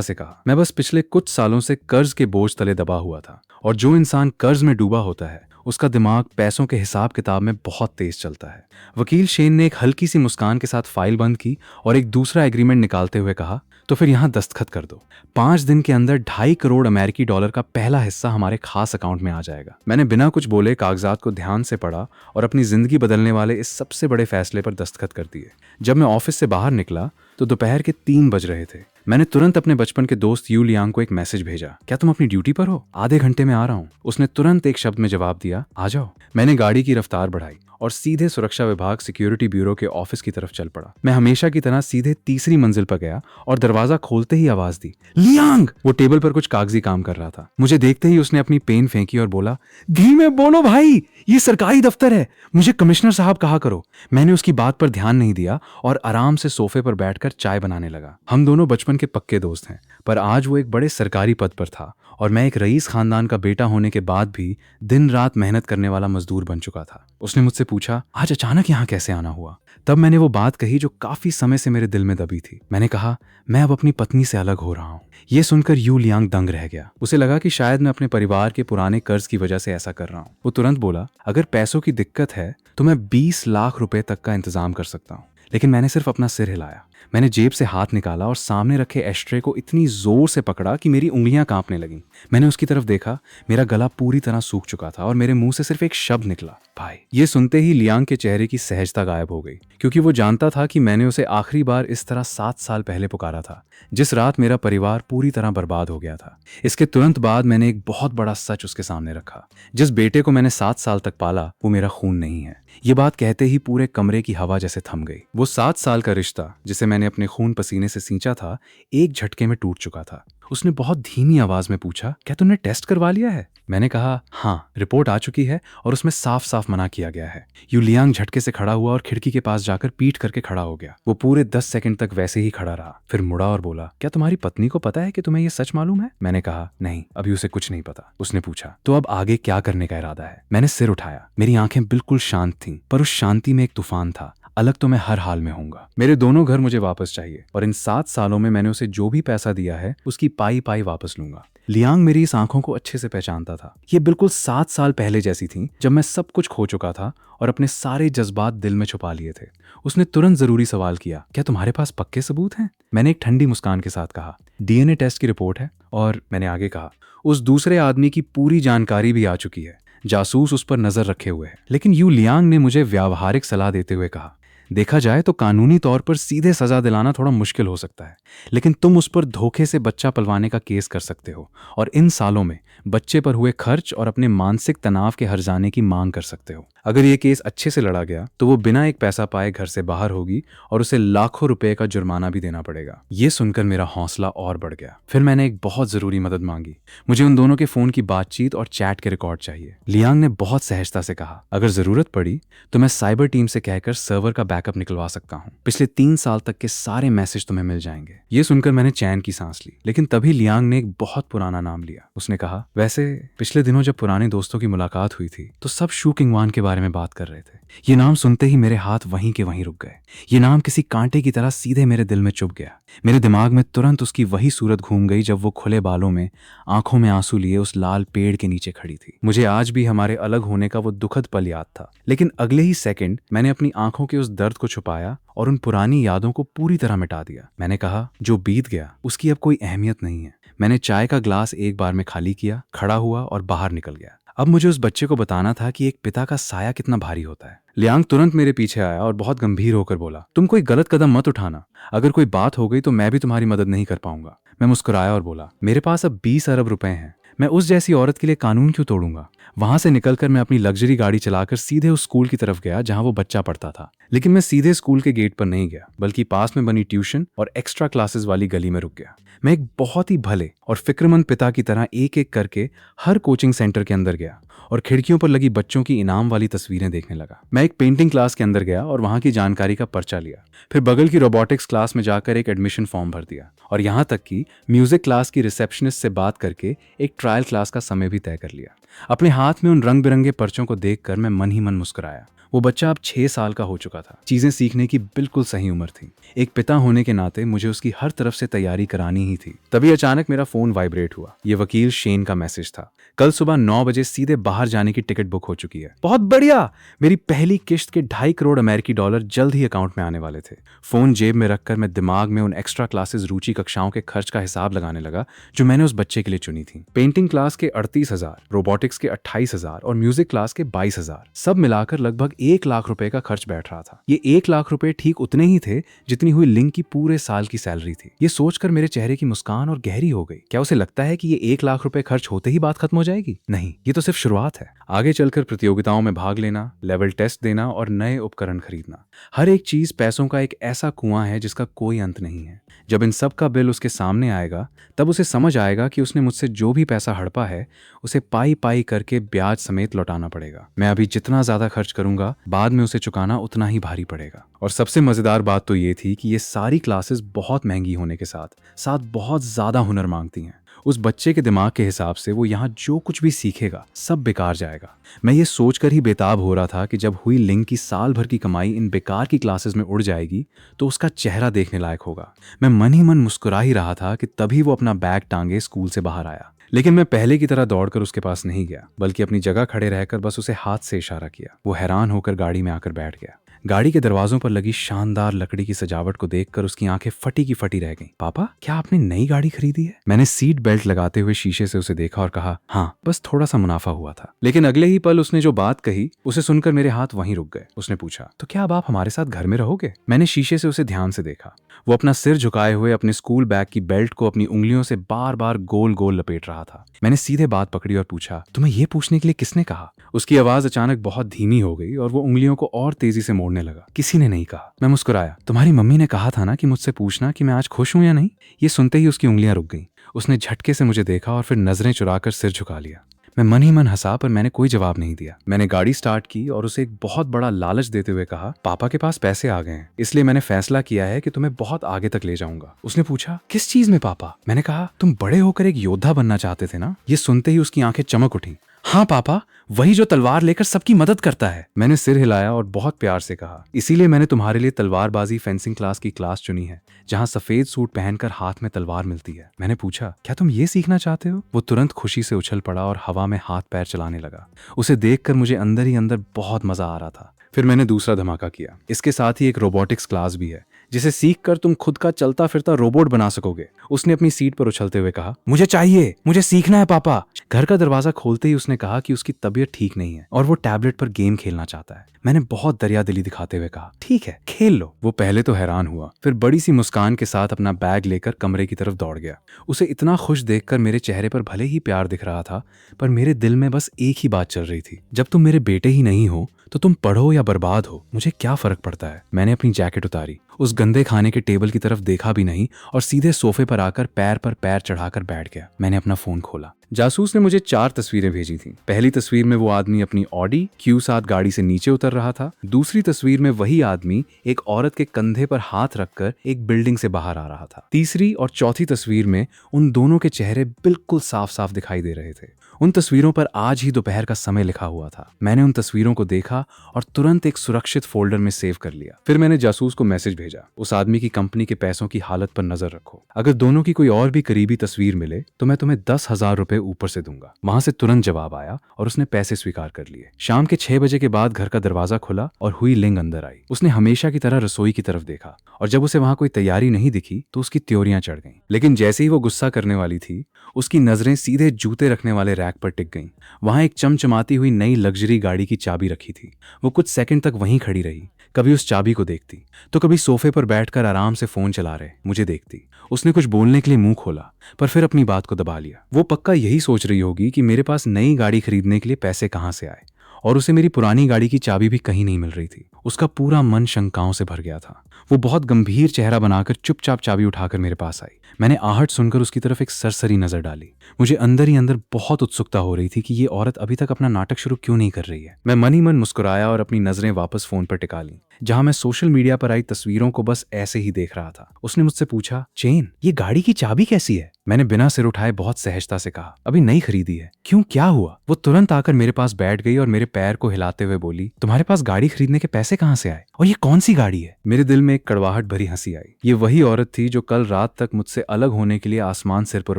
से कहा, मैं बस पिछले कुछ सालों से कर्ज के बोझ तले दबा हुआ था और जो इंसान कर्ज में डूबा होता है उसका दिमाग पैसों के हिसाब किताब में बहुत तेज चलता है। वकील शेन ने एक हल्की सी मुस्कान के साथ फाइल बंद की और एक दूसरा एग्रीमेंट निकालते हुए कहा, तो फिर यहां दस्तखत कर दो। 5 दिन के अंदर 2.5 करोड़ अमेरिकी डॉलर का पहला हिस्सा हमारे खास अकाउंट में आ जाएगा। मैंने बिना कुछ बोले कागजात को ध्यान से पढ़ा और अपनी जिंदगी बदलने वाले इस सबसे बड़े फैसले पर दस्तखत कर दिए। जब मैं ऑफिस से बाहर निकला तो दोपहर के 3 बज रहे थे। मैंने तुरंत अपने बचपन के दोस्त यू लियांग को एक मैसेज भेजा, क्या तुम अपनी ड्यूटी पर हो? आधे घंटे में आ रहा हूँ। उसने तुरंत एक शब्द में जवाब दिया, आ जाओ। मैंने गाड़ी की रफ्तार बढ़ाई और सीधे सुरक्षा विभाग सिक्योरिटी ब्यूरो के ऑफिस की तरफ चल पड़ा। मैं हमेशा की तरह सीधे तीसरी मंजिल पर गया और दरवाजा खोलते ही आवाज दी, लियांग। वो टेबल पर कुछ कागजी काम कर रहा था। मुझे देखते ही उसने अपनी पेन फेंकी और बोला, धीमे बोलो भाई, ये सरकारी दफ्तर है, मुझे कमिश्नर साहब कहा करो। मैंने उसकी बात पर ध्यान नहीं दिया और आराम से सोफे पर बैठकर चाय बनाने लगा। हम दोनों बचपन के पक्के दोस्त हैं, पर आज वो एक बड़े सरकारी पद पर था और मैं एक रईस खानदान का बेटा होने के बाद भी दिन रात मेहनत करने वाला मजदूर बन चुका था। उसने मुझसे पूछा, आज अचानक यहाँ कैसे आना हुआ? तब मैंने वो बात कही जो काफी समय से मेरे दिल में दबी थी। मैंने कहा, मैं अब अपनी पत्नी से अलग हो रहा हूँ। ये सुनकर यू लियांग दंग रह गया। उसे लगा कि शायद मैं अपने परिवार के पुराने कर्ज की वजह से ऐसा कर रहा हूँ। वो तुरंत बोला, अगर पैसों की दिक्कत है तो मैं 20 लाख रुपए तक का इंतजाम कर सकता हूँ। लेकिन मैंने सिर्फ अपना सिर हिलाया। मैंने जेब से हाथ निकाला और सामने रखे एस्ट्रे को इतनी जोर से पकड़ा कि मेरी उंगलियां कांपने लगीं। मैंने उसकी तरफ देखा। मेरा गला पूरी तरह सूख चुका था और मेरे मुंह से सिर्फ एक शब्द निकला, भाई। ये सुनते ही लियांग के चेहरे की सहजता गायब हो गई, क्योंकि वो जानता था कि मैंने उसे आखिरी बार इस तरह 7 साल पहले पुकारा था, जिस रात मेरा परिवार पूरी तरह बर्बाद हो गया था। इसके तुरंत बाद मैंने एक बहुत बड़ा सच उसके सामने रखा। जिस बेटे को मैंने 7 साल तक पाला वो मेरा खून नहीं है। ये बात कहते ही पूरे कमरे की हवा जैसे थम गई। वो 7 साल का रिश्ता जिसे मैंने अपने खून पसीने से सींचा था, एक झटके में टूट चुका था। उसने बहुत धीमी आवाज में पूछा, क्या तुमने टेस्ट करवा लिया है? मैंने कहा, हाँ, रिपोर्ट आ चुकी है और उसमें साफ साफ मना किया गया है। यू लियांग झटके से खड़ा हुआ और खिड़की के पास जाकर पीठ करके खड़ा हो गया। वो पूरे 10 सेकंड तक वैसे ही खड़ा रहा, फिर मुड़ा और बोला, क्या तुम्हारी पत्नी को पता है कि तुम्हें ये सच मालूम है? मैंने कहा, नहीं, अभी उसे कुछ नहीं पता। उसने पूछा, तो अब आगे क्या करने का इरादा है? मैंने सिर उठाया। मेरी आंखें बिल्कुल शांत थीं, पर उस शांति में एक तूफान था। अलग तो मैं हर हाल में होऊंगा। मेरे दोनों घर मुझे वापस चाहिए और इन 7 सालों में मैंने उसे जो भी पैसा दिया है उसकी पाई पाई वापस लूंगा। लियांग मेरी इस आंखों को अच्छे से पहचानता था। ये बिल्कुल 7 साल पहले जैसी थी, जब मैं सब कुछ खो चुका था और अपने सारे जज्बात दिल में छुपा लिए थे। उसने तुरंत जरूरी सवाल किया, क्या तुम्हारे पास पक्के सबूत हैं? मैंने एक ठंडी मुस्कान के साथ कहा, डीएनए टेस्ट की रिपोर्ट है। और मैंने आगे कहा, उस दूसरे आदमी की पूरी जानकारी भी आ चुकी है। जासूस उस पर नजर रखे हुए हैं। लेकिन यू लियांग ने मुझे व्यावहारिक सलाह देते हुए कहा, देखा जाए तो कानूनी तौर पर सीधे सजा दिलाना थोड़ा मुश्किल हो सकता है, लेकिन तुम उस पर धोखे से बच्चा पलवाने का केस कर सकते हो और इन सालों में बच्चे पर हुए खर्च और अपने मानसिक तनाव के हर्जाने की मांग कर सकते हो। अगर ये केस अच्छे से लड़ा गया तो वो बिना एक पैसा पाए घर से बाहर होगी और उसे लाखों रुपए का जुर्माना भी देना पड़ेगा। ये सुनकर मेरा हौसला और बढ़ गया। फिर मैंने एक बहुत जरूरी मदद मांगी। मुझे उन दोनों के फोन की बातचीत और चैट के रिकॉर्ड चाहिए। लियांग ने बहुत सहजता से कहा, अगर जरूरत पड़ी तो मैं साइबर टीम से कहकर सर्वर का बैकअप निकलवा सकता हूँ। पिछले 3 साल तक के सारे मैसेज तुम्हें मिल जाएंगे। ये सुनकर मैंने चैन की सांस ली, लेकिन तभी लियांग ने एक बहुत पुराना नाम लिया। उसने कहा, वैसे पिछले दिनों जब पुराने दोस्तों की मुलाकात हुई थी तो सब शू किंगवान के बारे में बात कर रहे थे। ये नाम सुनते ही मेरे हाथ वहीं के वहीं रुक गए। ये नाम किसी कांटे की तरह सीधे मेरे दिल में चुभ गया। मेरे दिमाग में तुरंत उसकी वही सूरत घूम गई जब वो खुले बालों में, आंखों में आंसू लिए उस लाल पेड़ के नीचे खड़ी थी। मुझे आज भी हमारे अलग होने का वो दुखद पल याद था, लेकिन अगले ही सेकंड मैंने अपनी आंखों के उस दर्द को छुपाया और उन पुरानी यादों को पूरी तरह मिटा दिया। मैंने कहा, जो बीत गया उसकी अब कोई अहमियत नहीं है। मैंने चाय का ग्लास एक बार में खाली किया, खड़ा हुआ और बाहर निकल गया। अब मुझे उस बच्चे को बताना था कि एक पिता का साया कितना भारी होता है। लियांग तुरंत मेरे पीछे आया और बहुत गंभीर होकर बोला, तुम कोई गलत कदम मत उठाना। अगर कोई बात हो गई तो मैं भी तुम्हारी मदद नहीं कर पाऊंगा। मैं मुस्कुराया और बोला, मेरे पास अब 20 अरब रुपए हैं। मैं उस जैसी औरत के लिए कानून क्यों तोड़ूंगा? वहां से निकलकर मैं अपनी लग्जरी गाड़ी चलाकर सीधे उस स्कूल की तरफ गया जहां वो बच्चा पढ़ता था। लेकिन मैं सीधे स्कूल के गेट पर नहीं गया, बल्कि पास में बनी ट्यूशन और एक्स्ट्रा क्लासेस वाली गली में रुक गया। मैं एक बहुत ही भले और फिक्रमंद पिता की तरह एक एक करके हर कोचिंग सेंटर के अंदर गया और खिड़कियों पर लगी बच्चों की इनाम वाली तस्वीरें देखने लगा। मैं एक पेंटिंग क्लास के अंदर गया और वहां की जानकारी का पर्चा लिया। फिर बगल की रोबोटिक्स क्लास में जाकर एक एडमिशन फॉर्म भर दिया और यहाँ तक कि म्यूजिक क्लास की रिसेप्शनिस्ट से बात करके एक ट्रायल क्लास का समय भी तय कर लिया। अपने हाथ में उन रंग बिरंगे पर्चों को देखकर मैं मन ही मन मुस्कुराया। वो बच्चा अब 6 साल का हो चुका था। चीजें सीखने की बिल्कुल सही उम्र थी। एक पिता होने के नाते मुझे उसकी हर तरफ से तैयारी करानी ही थी। तभी अचानक मेरा फोन वाइब्रेट हुआ। ये वकील शेन का मैसेज था। कल सुबह 9 बजे सीधे बाहर जाने की टिकट बुक हो चुकी है। बहुत बढ़िया। मेरी पहली किश्त के 2.5 करोड़ अमेरिकी डॉलर जल्द ही अकाउंट में आने वाले थे। फोन जेब में रखकर मैं दिमाग में उन एक्स्ट्रा क्लासेस रुचि कक्षाओं के खर्च का हिसाब लगाने लगा जो मैंने उस बच्चे के लिए चुनी थी। पेंटिंग क्लास के 38,000, रोबोटिक्स के 28,000 और म्यूजिक क्लास के 22,000, सब मिलाकर लगभग 1 लाख रुपए का खर्च बैठ रहा था। ये 1 लाख रुपए ठीक उतने ही थे जितनी हुई लिंक की पूरे साल की सैलरी थी। ये सोचकर मेरे चेहरे की मुस्कान और गहरी हो गई। क्या उसे लगता है कि ये 1 लाख रुपए खर्च होते ही बात खत्म हो जाएगी? नहीं, ये तो सिर्फ शुरुआत है। आगे चलकर प्रतियोगिताओं में भाग लेना, लेवल टेस्ट देना और नए उपकरण खरीदना, हर एक चीज पैसों का एक ऐसा कुआं है जिसका कोई अंत नहीं है। जब इन सब का बिल उसके सामने आएगा तब उसे समझ आएगा कि उसने मुझसे जो भी पैसा हड़पा है उसे पाई पाई करके ब्याज समेत लौटाना पड़ेगा। मैं अभी जितना ज्यादा खर्च करूंगा बाद में उसे चुकाना उतना ही भारी पड़ेगा। और सबसे मजेदार बात तो ये थी कि ये सारी क्लासेस बहुत महंगी होने के साथ साथ बहुत ज्यादा हुनर मांगती हैं। उस बच्चे के दिमाग के हिसाब से वो यहाँ जो कुछ भी सीखेगा सब बेकार जाएगा। मैं ये सोचकर ही बेताब हो रहा था कि जब हुई लिंग की साल भर की कमाई इन बेकार की क्लासेस में उड़ जाएगी तो उसका चेहरा देखने लायक होगा। मैं मन ही मन मुस्कुरा ही रहा था कि तभी वो अपना बैग टांगे स्कूल से बाहर आया। लेकिन मैं पहले की तरह दौड़कर उसके पास नहीं गया, बल्कि अपनी जगह खड़े रहकर बस उसे हाथ से इशारा किया। वो हैरान होकर गाड़ी में आकर बैठ गया। गाड़ी के दरवाजों पर लगी शानदार लकड़ी की सजावट को देखकर उसकी आंखें फटी की फटी रह गईं। पापा, क्या आपने नई गाड़ी खरीदी है? मैंने सीट बेल्ट लगाते हुए शीशे से उसे देखा और कहा, हाँ, बस थोड़ा सा मुनाफा हुआ था। लेकिन अगले ही पल उसने जो बात कही उसे सुनकर मेरे हाथ वहीं रुक गए। उसने पूछा, तो क्या अब आप हमारे साथ घर में रहोगे? मैंने शीशे से उसे ध्यान से देखा। वो अपना सिर झुकाए हुए अपने स्कूल बैग की बेल्ट को अपनी उंगलियों से बार बार गोल गोल लपेट रहा था। मैंने सीधे बात पकड़ी और पूछा, तुम्हें यह पूछने के लिए किसने कहा? उसकी आवाज अचानक बहुत धीमी हो गई और वो उंगलियों को और तेजी से मोड़ने लगा। किसी ने नहीं कहा। मैं मुस्कुराया। तुम्हारी मम्मी ने कहा था ना कि मुझसे पूछना कि मैं आज खुश हूं या नहीं। ये सुनते ही उसकी उंगलियां रुक गईं। उसने झटके से मुझे देखा और फिर नजरें चुराकर सिर झुका लिया। मैं मन ही मन हंसा, पर मैंने कोई जवाब नहीं दिया। मैंने गाड़ी स्टार्ट की और उसे एक बहुत बड़ा लालच देते हुए कहा, पापा के पास पैसे आ गए हैं, इसलिए मैंने फैसला किया है कि तुम्हें बहुत आगे तक ले जाऊंगा। उसने पूछा, किस चीज में पापा? मैंने कहा, तुम बड़े होकर एक योद्धा बनना चाहते थे ना? ये सुनते ही उसकी आंखें चमक उठी। हाँ पापा, वही जो तलवार लेकर सबकी मदद करता है। मैंने सिर हिलाया और बहुत प्यार से कहा, इसीलिए मैंने तुम्हारे लिए तलवारबाजी फेंसिंग क्लास की क्लास चुनी है, जहाँ सफेद सूट पहनकर हाथ में तलवार मिलती है। मैंने पूछा, क्या तुम ये सीखना चाहते हो? वो तुरंत खुशी से उछल पड़ा और हवा में हाथ पैर चलाने लगा। उसे देखकर मुझे अंदर ही अंदर बहुत मजा आ रहा था। फिर मैंने दूसरा धमाका किया। इसके साथ ही एक रोबोटिक्स क्लास भी है, जिसे सीखकर तुम खुद का चलता फिरता रोबोट बना सकोगे। उसने अपनी सीट पर उछलते हुए कहा, मुझे चाहिए, मुझे सीखना है पापा। घर का दरवाजा खोलते ही उसने कहा कि उसकी तबीयत ठीक नहीं है और वो टैबलेट पर गेम खेलना चाहता है। मैंने बहुत दरिया दिली दिखाते हुए कहा, ठीक है, खेल लो। वो पहले तो हैरान हुआ, फिर बड़ी सी मुस्कान के साथ अपना बैग लेकर कमरे की तरफ दौड़ गया। उसे इतना खुश देखकर मेरे चेहरे पर भले ही प्यार दिख रहा था, पर मेरे दिल में बस एक ही बात चल रही थी, जब तुम मेरे बेटे ही नहीं हो तो तुम पढ़ो या बर्बाद हो, मुझे क्या फर्क पड़ता है। मैंने अपनी जैकेट उतारी, उस गंदे खाने के टेबल की तरफ देखा भी नहीं और सीधे सोफे पर आकर पैर पर पैर चढ़ाकर बैठ गया। मैंने अपना फोन खोला। जासूस ने मुझे 4 तस्वीरें भेजी थीं। पहली तस्वीर में वो आदमी अपनी ऑडी Q7 गाड़ी से नीचे उतर रहा था। दूसरी तस्वीर में वही आदमी एक औरत के कंधे पर हाथ रखकर एक बिल्डिंग से बाहर आ रहा था। तीसरी और चौथी तस्वीर में उन दोनों के चेहरे बिल्कुल साफ साफ दिखाई दे रहे थे। उन तस्वीरों पर आज ही दोपहर का समय लिखा हुआ था। मैंने उन तस्वीरों को देखा और तुरंत एक सुरक्षित फोल्डर में सेव कर लिया। फिर मैंने जासूस को मैसेज भेजा, उस आदमी की कंपनी के पैसों की हालत पर नजर रखो। अगर दोनों की कोई और भी करीबी तस्वीर मिले तो मैं तुम्हें 10,000 रुपए ऊपर से दूंगा। वहां से तुरंत जवाब आया और उसने पैसे स्वीकार कर लिए। शाम के 6 बजे के बाद घर का दरवाजा खुला और हुई लिंग अंदर आई। उसने हमेशा की तरह रसोई की तरफ देखा और जब उसे वहां कोई तैयारी नहीं दिखी तो उसकी त्योरियां चढ़ गईं। लेकिन जैसे ही वो गुस्सा करने वाली थी, उसकी नजरें सीधे जूते रखने वाले रैक पर टिक गईं। वहां एक चमचमाती हुई नई लग्जरी गाड़ी की चाबी रखी थी। वो कुछ सेकंड तक वहीं खड़ी रही, कभी उस चाबी को देखती तो कभी सोफे पर बैठकर आराम से फोन चला रहे मुझे देखती। उसने कुछ बोलने के लिए मुंह खोला, पर फिर अपनी बात को दबा लिया। वो पक्का यही सोच रही होगी कि मेरे पास नई गाड़ी खरीदने के लिए पैसे कहां से आए, और उसे मेरी पुरानी गाड़ी की चाबी भी कहीं नहीं मिल रही थी। उसका पूरा मन शंकाओं से भर गया था। वो बहुत गंभीर चेहरा बनाकर चुपचाप चाबी उठाकर मेरे पास आई। मैंने आहट सुनकर उसकी तरफ एक सरसरी नजर डाली। मुझे अंदर ही अंदर बहुत उत्सुकता हो रही थी कि ये औरत अभी तक अपना नाटक शुरू क्यों नहीं कर रही है। मैं मन ही मन मुस्कुराया और अपनी नजरें वापस फोन पर टिका ली, जहां मैं सोशल मीडिया पर आई तस्वीरों को बस ऐसे ही देख रहा था। उसने मुझसे पूछा, चेन, ये गाड़ी की चाबी कैसी है? मैंने बिना सिर उठाए बहुत सहजता से कहा, अभी नई खरीदी है। क्यों, क्या हुआ? वो तुरंत आकर मेरे पास बैठ गई और मेरे पैर को हिलाते हुए बोली, तुम्हारे पास गाड़ी खरीदने के पैसे कहां से आए, और ये कौन सी गाड़ी है? मेरे दिल में एक कड़वाहट भरी हंसी आई। ये वही औरत थी जो कल रात तक मुझसे अलग होने के लिए आसमान सिर पर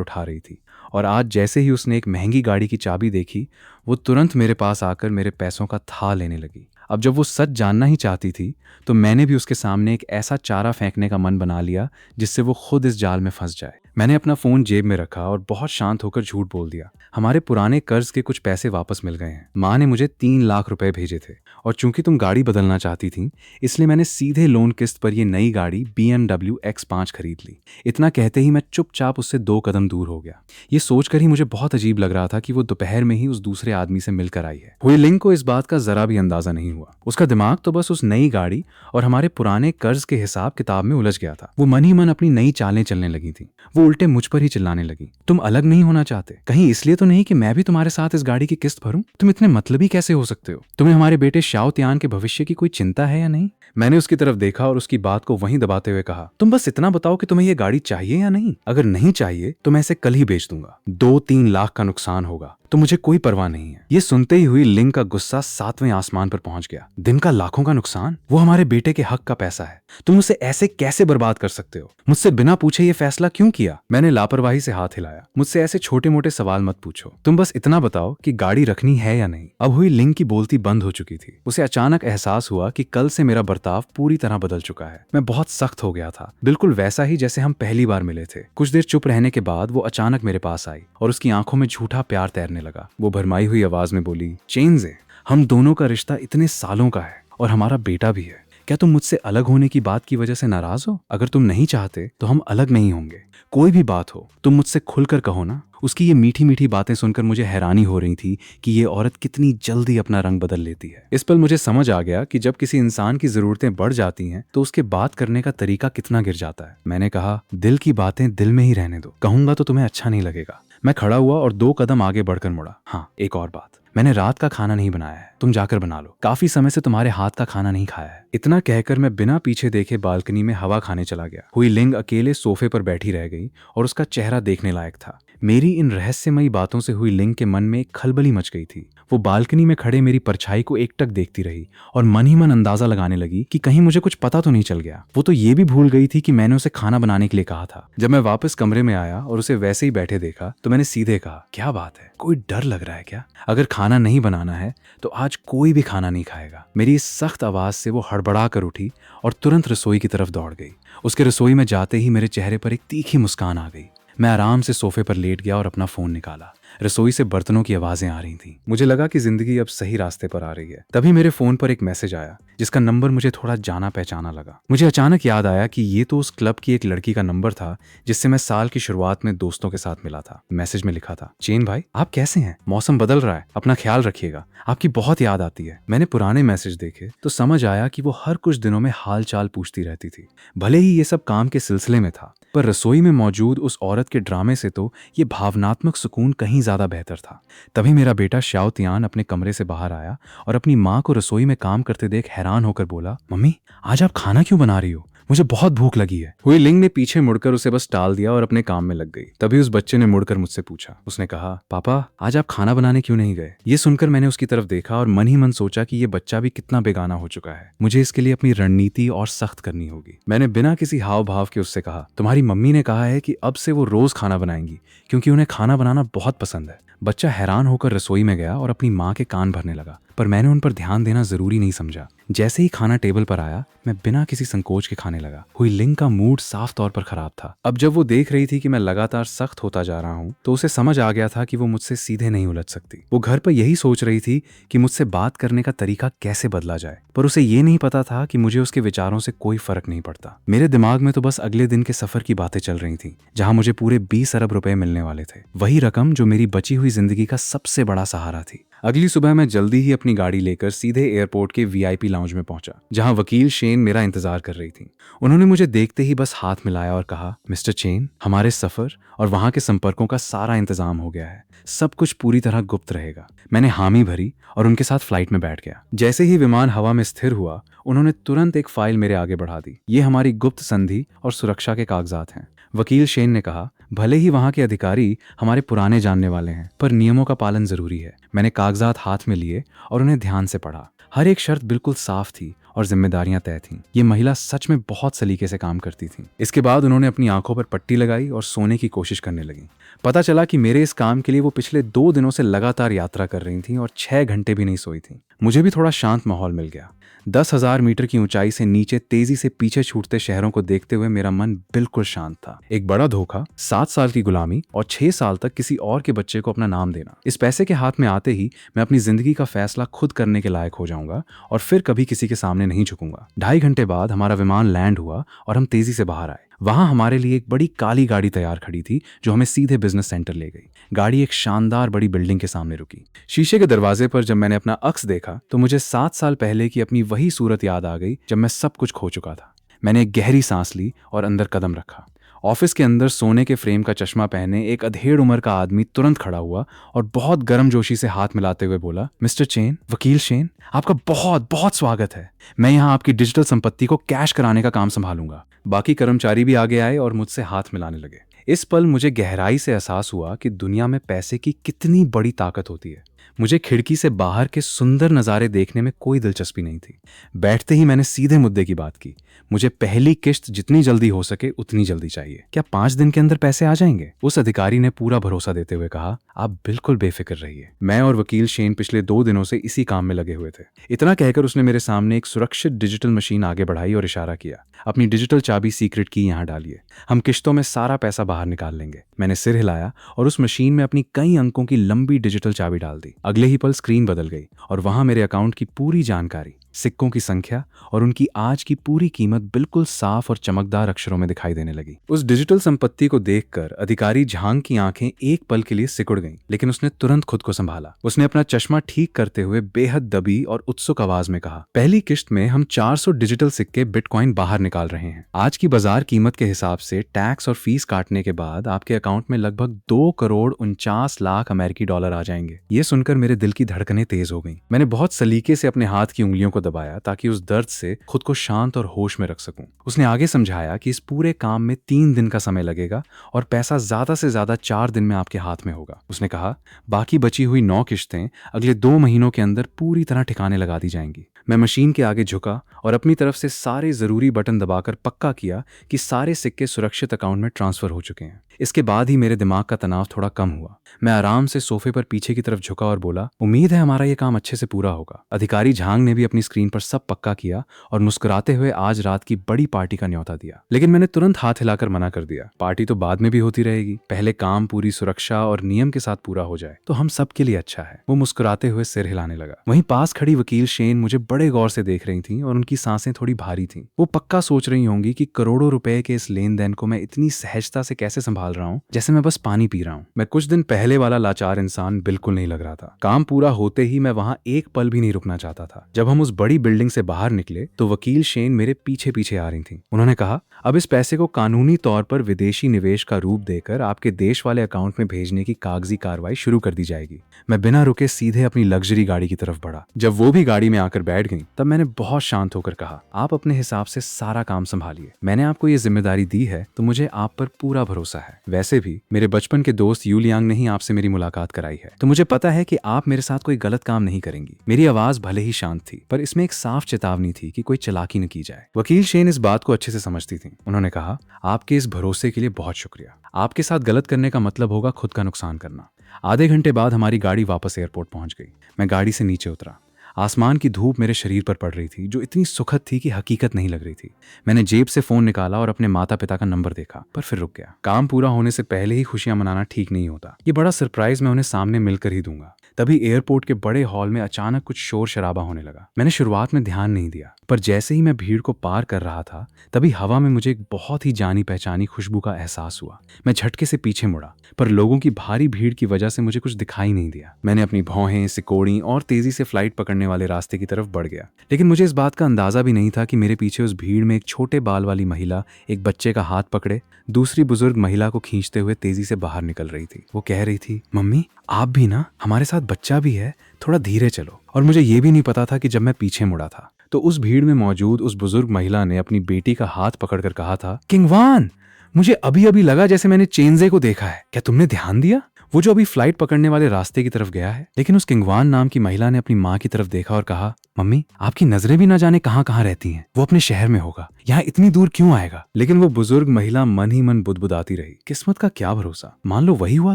उठा रही थी, और आज जैसे ही उसने एक महंगी गाड़ी की चाबी देखी, वो तुरंत मेरे पास आकर मेरे पैसों का था लेने लगी। अब जब वो सच जानना ही चाहती थी तो मैंने भी उसके सामने एक ऐसा चारा फेंकने का मन बना लिया जिससे वो खुद इस जाल में फंस जाए। मैंने अपना फोन जेब में रखा और बहुत शांत होकर झूठ बोल दिया, हमारे पुराने कर्ज के कुछ पैसे वापस मिल गए हैं। माँ ने मुझे 3 लाख रुपए भेजे थे, और चूंकि तुम गाड़ी बदलना चाहती थी इसलिए मैंने सीधे लोन किस्त पर ये नई गाड़ी BMW X5 खरीद ली। इतना कहते ही मैं चुपचाप उससे 2 कदम दूर हो गया। ये सोचकर ही मुझे बहुत अजीब लग रहा था कि वो दोपहर में ही उस दूसरे आदमी से मिलकर आई है। हुई लिंग को इस बात का जरा भी अंदाजा नहीं हुआ। उसका दिमाग तो बस उस नई गाड़ी और हमारे पुराने कर्ज के हिसाब किताब में उलझ गया था। वो मन ही मन अपनी नई चालें चलने लगी थी। वो वो उल्टे मुझ पर ही चिल्लाने लगी। तुम अलग नहीं होना चाहते? कहीं इसलिए तो नहीं कि मैं भी तुम्हारे साथ इस गाड़ी की किस्त भरूं? तुम इतने मतलबी कैसे हो सकते हो? तुम्हें हमारे बेटे शाओ तियान के भविष्य की कोई चिंता है या नहीं? मैंने उसकी तरफ देखा और उसकी बात को वहीं दबाते हुए कहा, तुम बस इतना बताओ कि तुम्हें यह गाड़ी चाहिए या नहीं। अगर नहीं चाहिए तो मैं इसे कल ही बेच दूंगा। 2-3 लाख का नुकसान होगा तो मुझे कोई परवाह नहीं है। ये सुनते ही हुई लिंग का गुस्सा 7वें आसमान पर पहुंच गया। दिन का लाखों का नुकसान? वो हमारे बेटे के हक का पैसा है। तुम उसे ऐसे कैसे बर्बाद कर सकते हो? मुझसे बिना पूछे ये फैसला क्यों किया? मैंने लापरवाही से हाथ हिलाया। मुझसे ऐसे छोटे मोटे सवाल मत पूछो। तुम बस इतना बताओ कि गाड़ी रखनी है या नहीं। अब हुई लिंग की बोलती बंद हो चुकी थी। उसे अचानक एहसास हुआ कि कल से मेरा बर्ताव पूरी तरह बदल चुका है। मैं बहुत सख्त हो गया था, बिल्कुल वैसा ही जैसे हम पहली बार मिले थे। कुछ देर चुप रहने के बाद वो अचानक मेरे पास आई और उसकी आंखों में झूठा प्यार तैरने लगा। वो भरमाई हुई आवाज में बोली, चेंज़े, हम दोनों का रिश्ता इतने सालों का है और हमारा बेटा भी है। क्या तुम मुझसे अलग होने की बात की वजह से नाराज हो? अगर तुम नहीं चाहते तो हम अलग नहीं होंगे। कोई भी बात हो तुम मुझसे खुलकर कहो ना। उसकी ये मीठी मीठी बातें सुनकर मुझे हैरानी हो रही थी कि ये औरत कितनी जल्दी अपना रंग बदल लेती है। इस पल मुझे समझ आ गया कि जब किसी इंसान की जरूरतें बढ़ जाती हैं तो उसके बात करने का तरीका कितना गिर जाता है। मैंने कहा, दिल की बातें दिल में ही रहने दो। कहूंगा तो तुम्हें अच्छा नहीं लगेगा। मैं खड़ा हुआ और 2 कदम आगे बढ़कर मुड़ा। हाँ, एक और बात, मैंने रात का खाना नहीं बनाया है, तुम जाकर बना लो। काफी समय से तुम्हारे हाथ का खाना नहीं खाया है। इतना कहकर मैं बिना पीछे देखे बालकनी में हवा खाने चला गया। हुई लिंग अकेले सोफे पर बैठी रह गई और उसका चेहरा देखने लायक था। मेरी इन रहस्यमयी बातों से हुई लिंग के मन में एक खलबली मच गई थी। वो बालकनी में खड़े मेरी परछाई को एकटक देखती रही और मन ही मन अंदाजा लगाने लगी कि कहीं मुझे कुछ पता तो नहीं चल गया। वो तो ये भी भूल गई थी कि मैंने उसे खाना बनाने के लिए कहा था। जब मैं वापस कमरे में आया और उसे वैसे ही बैठे देखा तो मैंने सीधे कहा, क्या बात है, कोई डर लग रहा है क्या? अगर खाना नहीं बनाना है तो आज कोई भी खाना नहीं खाएगा। मेरी इस सख्त आवाज से वो हड़बड़ा कर उठी और तुरंत रसोई की तरफ दौड़ गई। उसके रसोई में जाते ही मेरे चेहरे पर एक तीखी मुस्कान आ गई। मैं आराम से सोफे पर लेट गया और अपना फोन निकाला। रसोई से बर्तनों की आवाजें आ रही थीं। मुझे लगा कि जिंदगी अब सही रास्ते पर आ रही है। तभी मेरे फोन पर एक मैसेज आया जिसका नंबर मुझे थोड़ा जाना पहचाना लगा। मुझे अचानक याद आया कि ये तो उस क्लब की एक लड़की का नंबर था जिससे मैं साल की शुरुआत में दोस्तों के साथ मिला था। मैसेज में लिखा था, चेन भाई, आप कैसे हैं? मौसम बदल रहा है, अपना ख्याल रखिएगा, आपकी बहुत याद आती है। मैंने पुराने मैसेज देखे तो समझ आया कि वो हर कुछ दिनों में हाल चाल पूछती रहती थी। भले ही ये सब काम के सिलसिले में था, पर रसोई में मौजूद उस औरत के ड्रामे से तो ये भावनात्मक सुकून कहीं ज्यादा बेहतर था। तभी मेरा बेटा शाओ तियान अपने कमरे से बाहर आया और अपनी माँ को रसोई में काम करते देख हैरान होकर बोला, मम्मी, आज आप खाना क्यों बना रही हो? मुझे बहुत भूख लगी है। हुई लिंग ने पीछे मुड़कर उसे बस टाल दिया और अपने काम में लग गई। तभी उस बच्चे ने मुड़कर मुझसे पूछा। उसने कहा, पापा, आज आप खाना बनाने क्यों नहीं गए? ये सुनकर मैंने उसकी तरफ देखा और मन ही मन सोचा कि ये बच्चा भी कितना बेगाना हो चुका है। मुझे इसके लिए अपनी रणनीति और सख्त करनी होगी। मैंने बिना किसी हाव भाव के उससे कहा, तुम्हारी मम्मी ने कहा है कि अब से वो रोज खाना बनाएंगी क्योंकि उन्हें खाना बनाना बहुत पसंद है। बच्चा हैरान होकर रसोई में गया और अपनी माँ के कान भरने लगा, पर मैंने उन पर ध्यान देना जरूरी नहीं समझा। जैसे ही खाना टेबल पर आया, मैं बिना किसी संकोच के खाने लगा। हुई लिंग का मूड साफ तौर पर खराब था। अब जब वो देख रही थी कि मैं लगातार सख्त होता जा रहा हूँ तो उसे समझ आ गया था कि वो मुझसे सीधे नहीं उलझ सकती। वो घर पर यही सोच रही थी कि मुझसे बात करने का तरीका कैसे बदला जाए, पर उसे ये नहीं पता था कि मुझे उसके विचारों से कोई फर्क नहीं पड़ता। मेरे दिमाग में तो बस अगले दिन के सफर की बातें चल रही थी जहाँ मुझे पूरे 20 अरब रुपए मिलने वाले थे। वही रकम जो मेरी बची हुई जिंदगी का सबसे बड़ा सहारा थी। अगली सुबह मैं जल्दी ही अपनी गाड़ी लेकर सीधे एयरपोर्ट के वीआईपी लाउंज में पहुंचा जहां वकील शेन मेरा इंतजार कर रही थी। उन्होंने मुझे देखते ही बस हाथ मिलाया और कहा, मिस्टर चेन, हमारे सफर और वहां के संपर्कों का सारा इंतजाम हो गया है। सब कुछ पूरी तरह गुप्त रहेगा। मैंने हामी भरी और उनके साथ फ्लाइट में बैठ गया। जैसे ही विमान हवा में स्थिर हुआ, उन्होंने तुरंत एक फाइल मेरे आगे बढ़ा दी। ये हमारी गुप्त संधि और सुरक्षा के कागजात हैं। वकील शेन ने कहा, भले ही वहां के अधिकारी हमारे पुराने जानने वाले हैं, पर नियमों का पालन जरूरी है। मैंने कागजात हाथ में लिए और उन्हें ध्यान से पढ़ा। हर एक शर्त बिल्कुल साफ थी और जिम्मेदारियां तय थीं। ये महिला सच में बहुत सलीके से काम करती थी। इसके बाद उन्होंने अपनी आंखों पर पट्टी लगाई और सोने की कोशिश करने लगी। पता चला कि मेरे इस काम के लिए वो पिछले 2 दिनों से लगातार यात्रा कर रही थीं और 6 घंटे भी नहीं सोई थीं। मुझे भी थोड़ा शांत माहौल मिल गया। 10,000 मीटर की ऊंचाई से नीचे तेजी से पीछे छूटते शहरों को देखते हुए मेरा मन बिल्कुल शांत था। एक बड़ा धोखा, 7 साल की गुलामी और 6 साल तक किसी और के बच्चे को अपना नाम देना। इस पैसे के हाथ में आते ही मैं अपनी जिंदगी का फैसला खुद करने के लायक हो जाऊंगा और फिर कभी किसी के सामने नहीं झुकूंगा। 2.5 घंटे बाद हमारा विमान लैंड हुआ और हम तेजी से बाहर आए। वहां हमारे लिए एक बड़ी काली गाड़ी तैयार खड़ी थी जो हमें सीधे बिजनेस सेंटर ले गई। गाड़ी एक शानदार बड़ी बिल्डिंग के सामने रुकी। शीशे के दरवाजे पर जब मैंने अपना अक्स देखा तो मुझे 7 साल पहले की अपनी वही सूरत याद आ गई जब मैं सब कुछ खो चुका था। मैंने एक गहरी सांस ली और अंदर कदम रखा ऑफिस के अंदर सोने के फ्रेम का चश्मा पहने एक अधेड़ उम्र का आदमी तुरंत खड़ा हुआ और बहुत गर्मजोशी से हाथ मिलाते हुए बोला, मिस्टर चेन, वकील शेन, आपका बहुत बहुत स्वागत है। मैं यहाँ आपकी डिजिटल संपत्ति को कैश कराने का काम संभालूंगा। बाकी कर्मचारी भी आगे आए और मुझसे हाथ मिलाने लगे। इस पल मुझे गहराई से एहसास हुआ कि दुनिया में पैसे की कितनी बड़ी ताकत होती है। मुझे खिड़की से बाहर के सुंदर नज़ारे देखने में कोई दिलचस्पी नहीं थी। बैठते ही मैंने सीधे मुद्दे की बात की। मुझे पहली किश्त जितनी जल्दी हो सके उतनी जल्दी चाहिए। क्या 5 दिन के अंदर पैसे आ जाएंगे? उस अधिकारी ने पूरा भरोसा देते हुए कहा, आप बिल्कुल बेफिक्र रहिए। मैं और वकील शेन पिछले 2 दिनों से इसी काम में लगे हुए थे। इतना कहकर उसने मेरे सामने एक सुरक्षित डिजिटल मशीन आगे बढ़ाई और इशारा किया, अपनी डिजिटल चाबी सीक्रेट की यहाँ डालिए, हम किश्तों में सारा पैसा बाहर निकाल लेंगे। मैंने सिर हिलाया और उस मशीन में अपनी कई अंकों की लंबी डिजिटल चाबी डाल दी। अगले ही पल स्क्रीन बदल गई और वहां मेरे अकाउंट की पूरी जानकारी, सिक्कों की संख्या और उनकी आज की पूरी कीमत बिल्कुल साफ और चमकदार अक्षरों में दिखाई देने लगी। उस डिजिटल संपत्ति को देखकर अधिकारी झांग की आंखें एक पल के लिए सिकुड़ गईं, लेकिन उसने तुरंत खुद को संभाला। उसने अपना चश्मा ठीक करते हुए बेहद दबी और उत्सुक आवाज में कहा, पहली किश्त में हम 400 डिजिटल सिक्के बिटकॉइन बाहर निकाल रहे हैं। आज की बाजार कीमत के हिसाब से टैक्स और फीस काटने के बाद आपके अकाउंट में लगभग 2,49,00,000 अमेरिकी डॉलर आ जाएंगे। ये सुनकर मेरे दिल की धड़कनें तेज हो गईं। मैंने बहुत सलीके से अपने हाथ की उंगलियों को दबाया ताकि उस दर्द से खुद को शांत और होश में रख सकूं। उसने आगे समझाया कि इस पूरे काम में 3 दिन का समय लगेगा और पैसा ज्यादा से ज्यादा 4 दिन में आपके हाथ में होगा। उसने कहा, बाकी बची हुई 9 किश्तें अगले 2 महीनों के अंदर पूरी तरह ठिकाने लगा दी जाएंगी। मैं मशीन के आगे झुका और अपनी तरफ से सारे जरूरी बटन दबाकर पक्का किया कि सारे सिक्के सुरक्षित अकाउंट में ट्रांसफर हो चुके हैं। इसके बाद ही मेरे दिमाग का तनाव थोड़ा कम हुआ। मैं आराम से सोफे पर पीछे की तरफ झुका और बोला, उम्मीद है हमारा ये काम अच्छे से पूरा होगा। अधिकारी झांग ने भी अपनी स्क्रीन पर सब पक्का किया और मुस्कुराते हुए आज रात की बड़ी पार्टी का न्योता दिया। लेकिन मैंने तुरंत हाथ हिलाकर मना कर दिया, पार्टी तो बाद में भी होती रहेगी, पहले काम पूरी सुरक्षा और नियम के साथ पूरा हो जाए तो हम सबके लिए अच्छा है। वो मुस्कुराते हुए सिर हिलाने लगा। वहीं पास खड़ी वकील शेन मुझे बड़े गौर से देख रही थी और उनकी सांसें थोड़ी भारी थीं। वो पक्का सोच रही होंगी कि करोड़ों रुपए के इस लेन देन को मैं इतनी सहजता से कैसे संभाल रहा हूँ, जैसे मैं बस पानी पी रहा हूँ। मैं कुछ दिन पहले वाला लाचार इंसान बिल्कुल नहीं लग रहा था। काम पूरा होते ही मैं वहां एक पल भी नहीं रुकना चाहता था। जब हम उस बड़ी बिल्डिंग से बाहर निकले तो वकील शेन मेरे पीछे पीछे आ रही थी। उन्होंने कहा, अब इस पैसे को कानूनी तौर पर विदेशी निवेश का रूप देकर आपके देश वाले अकाउंट में भेजने की कागजी कार्रवाई शुरू कर दी जाएगी। मैं बिना रुके सीधे अपनी लग्जरी गाड़ी की तरफ बढ़ा। जब वो भी गाड़ी में आकर बैठ गई तब मैंने बहुत शांत होकर कहा, आप अपने हिसाब से सारा काम संभालिए। मैंने आपको ये जिम्मेदारी दी है तो मुझे आप पर पूरा भरोसा है। वैसे भी मेरे बचपन के दोस्त यूलियांग ने ही आपसे मेरी मुलाकात कराई है, तो मुझे पता है कि आप मेरे साथ कोई गलत काम नहीं करेंगी। मेरी आवाज भले ही शांत थी पर इसमें एक साफ चेतावनी थी कि कोई चालाकी न की जाए। वकील शेन इस बात को अच्छे से समझती थी। उन्होंने कहा, आपके इस भरोसे के लिए बहुत शुक्रिया। आपके साथ गलत करने का मतलब होगा खुद का नुकसान करना। आधे घंटे बाद हमारी गाड़ी वापस एयरपोर्ट पहुंच गई। मैं गाड़ी से नीचे उतरा। आसमान की धूप मेरे शरीर पर पड़ रही थी, जो इतनी सुखद थी कि हकीकत नहीं लग रही थी। मैंने जेब से फोन निकाला और अपने माता पिता का नंबर देखा, पर फिर रुक गया। काम पूरा होने से पहले ही खुशियां मनाना ठीक नहीं होता। ये बड़ा सरप्राइज मैं उन्हें सामने मिलकर ही दूंगा। तभी एयरपोर्ट के बड़े हॉल में अचानक कुछ शोर शराबा होने लगा। मैंने शुरुआत में ध्यान नहीं दिया, पर जैसे ही मैं भीड़ को पार कर रहा था तभी हवा में मुझे एक बहुत ही जानी पहचानी खुशबू का एहसास हुआ। मैं झटके से पीछे मुड़ा, पर लोगों की भारी भीड़ की वजह से मुझे कुछ दिखाई नहीं दिया। मैंने अपनी भौहें सिकोड़ी और तेजी से फ्लाइट पकड़ने वाले रास्ते की तरफ बढ़ गया। लेकिन मुझे इस बात का अंदाजा भी नहीं था कि मेरे पीछे उस भीड़ में एक छोटे बाल वाली महिला एक बच्चे का हाथ पकड़े दूसरी बुजुर्ग महिला को खींचते हुए तेजी से बाहर निकल रही थी। वो कह रही थी, मम्मी आप भी ना, हमारे साथ बच्चा भी है, थोड़ा धीरे चलो। और मुझे ये भी नहीं पता था कि जब मैं पीछे मुड़ा था तो उस भीड़ में मौजूद उस बुजुर्ग महिला ने अपनी बेटी का हाथ पकड़कर कहा था, किंगवान, मुझे अभी अभी लगा जैसे मैंने चेंजे को देखा है, क्या तुमने ध्यान दिया? वो जो अभी फ्लाइट पकड़ने वाले रास्ते की तरफ गया है। लेकिन उस किंगवान नाम की महिला ने अपनी माँ की तरफ देखा और कहा, मम्मी आपकी नजरें भी ना जाने कहाँ कहाँ रहती हैं, वो अपने शहर में होगा, यहाँ इतनी दूर क्यों आएगा? लेकिन वो बुजुर्ग महिला मन ही मन बुदबुदाती रही। किस्मत का क्या भरोसा, मान लो वही हुआ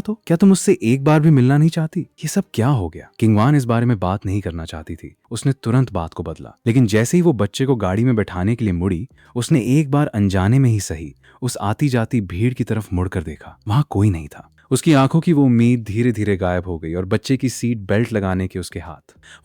तो? क्या तुम उससे एक बार भी मिलना नहीं चाहती? ये सब क्या हो गया? किंगवान इस बारे में बात नहीं करना चाहती थी। उसने तुरंत बात को बदला। लेकिन जैसे ही वो बच्चे को गाड़ी में बैठाने के लिए मुड़ी, उसने एक बार अनजाने में ही सही उस आती जाती भीड़ की तरफ मुड़कर देखा। वहां कोई नहीं था। उसकी आंखों की वो उम्मीद धीरे धीरे गायब हो गई और बच्चे की सीट बेल्ट लगाने के उसके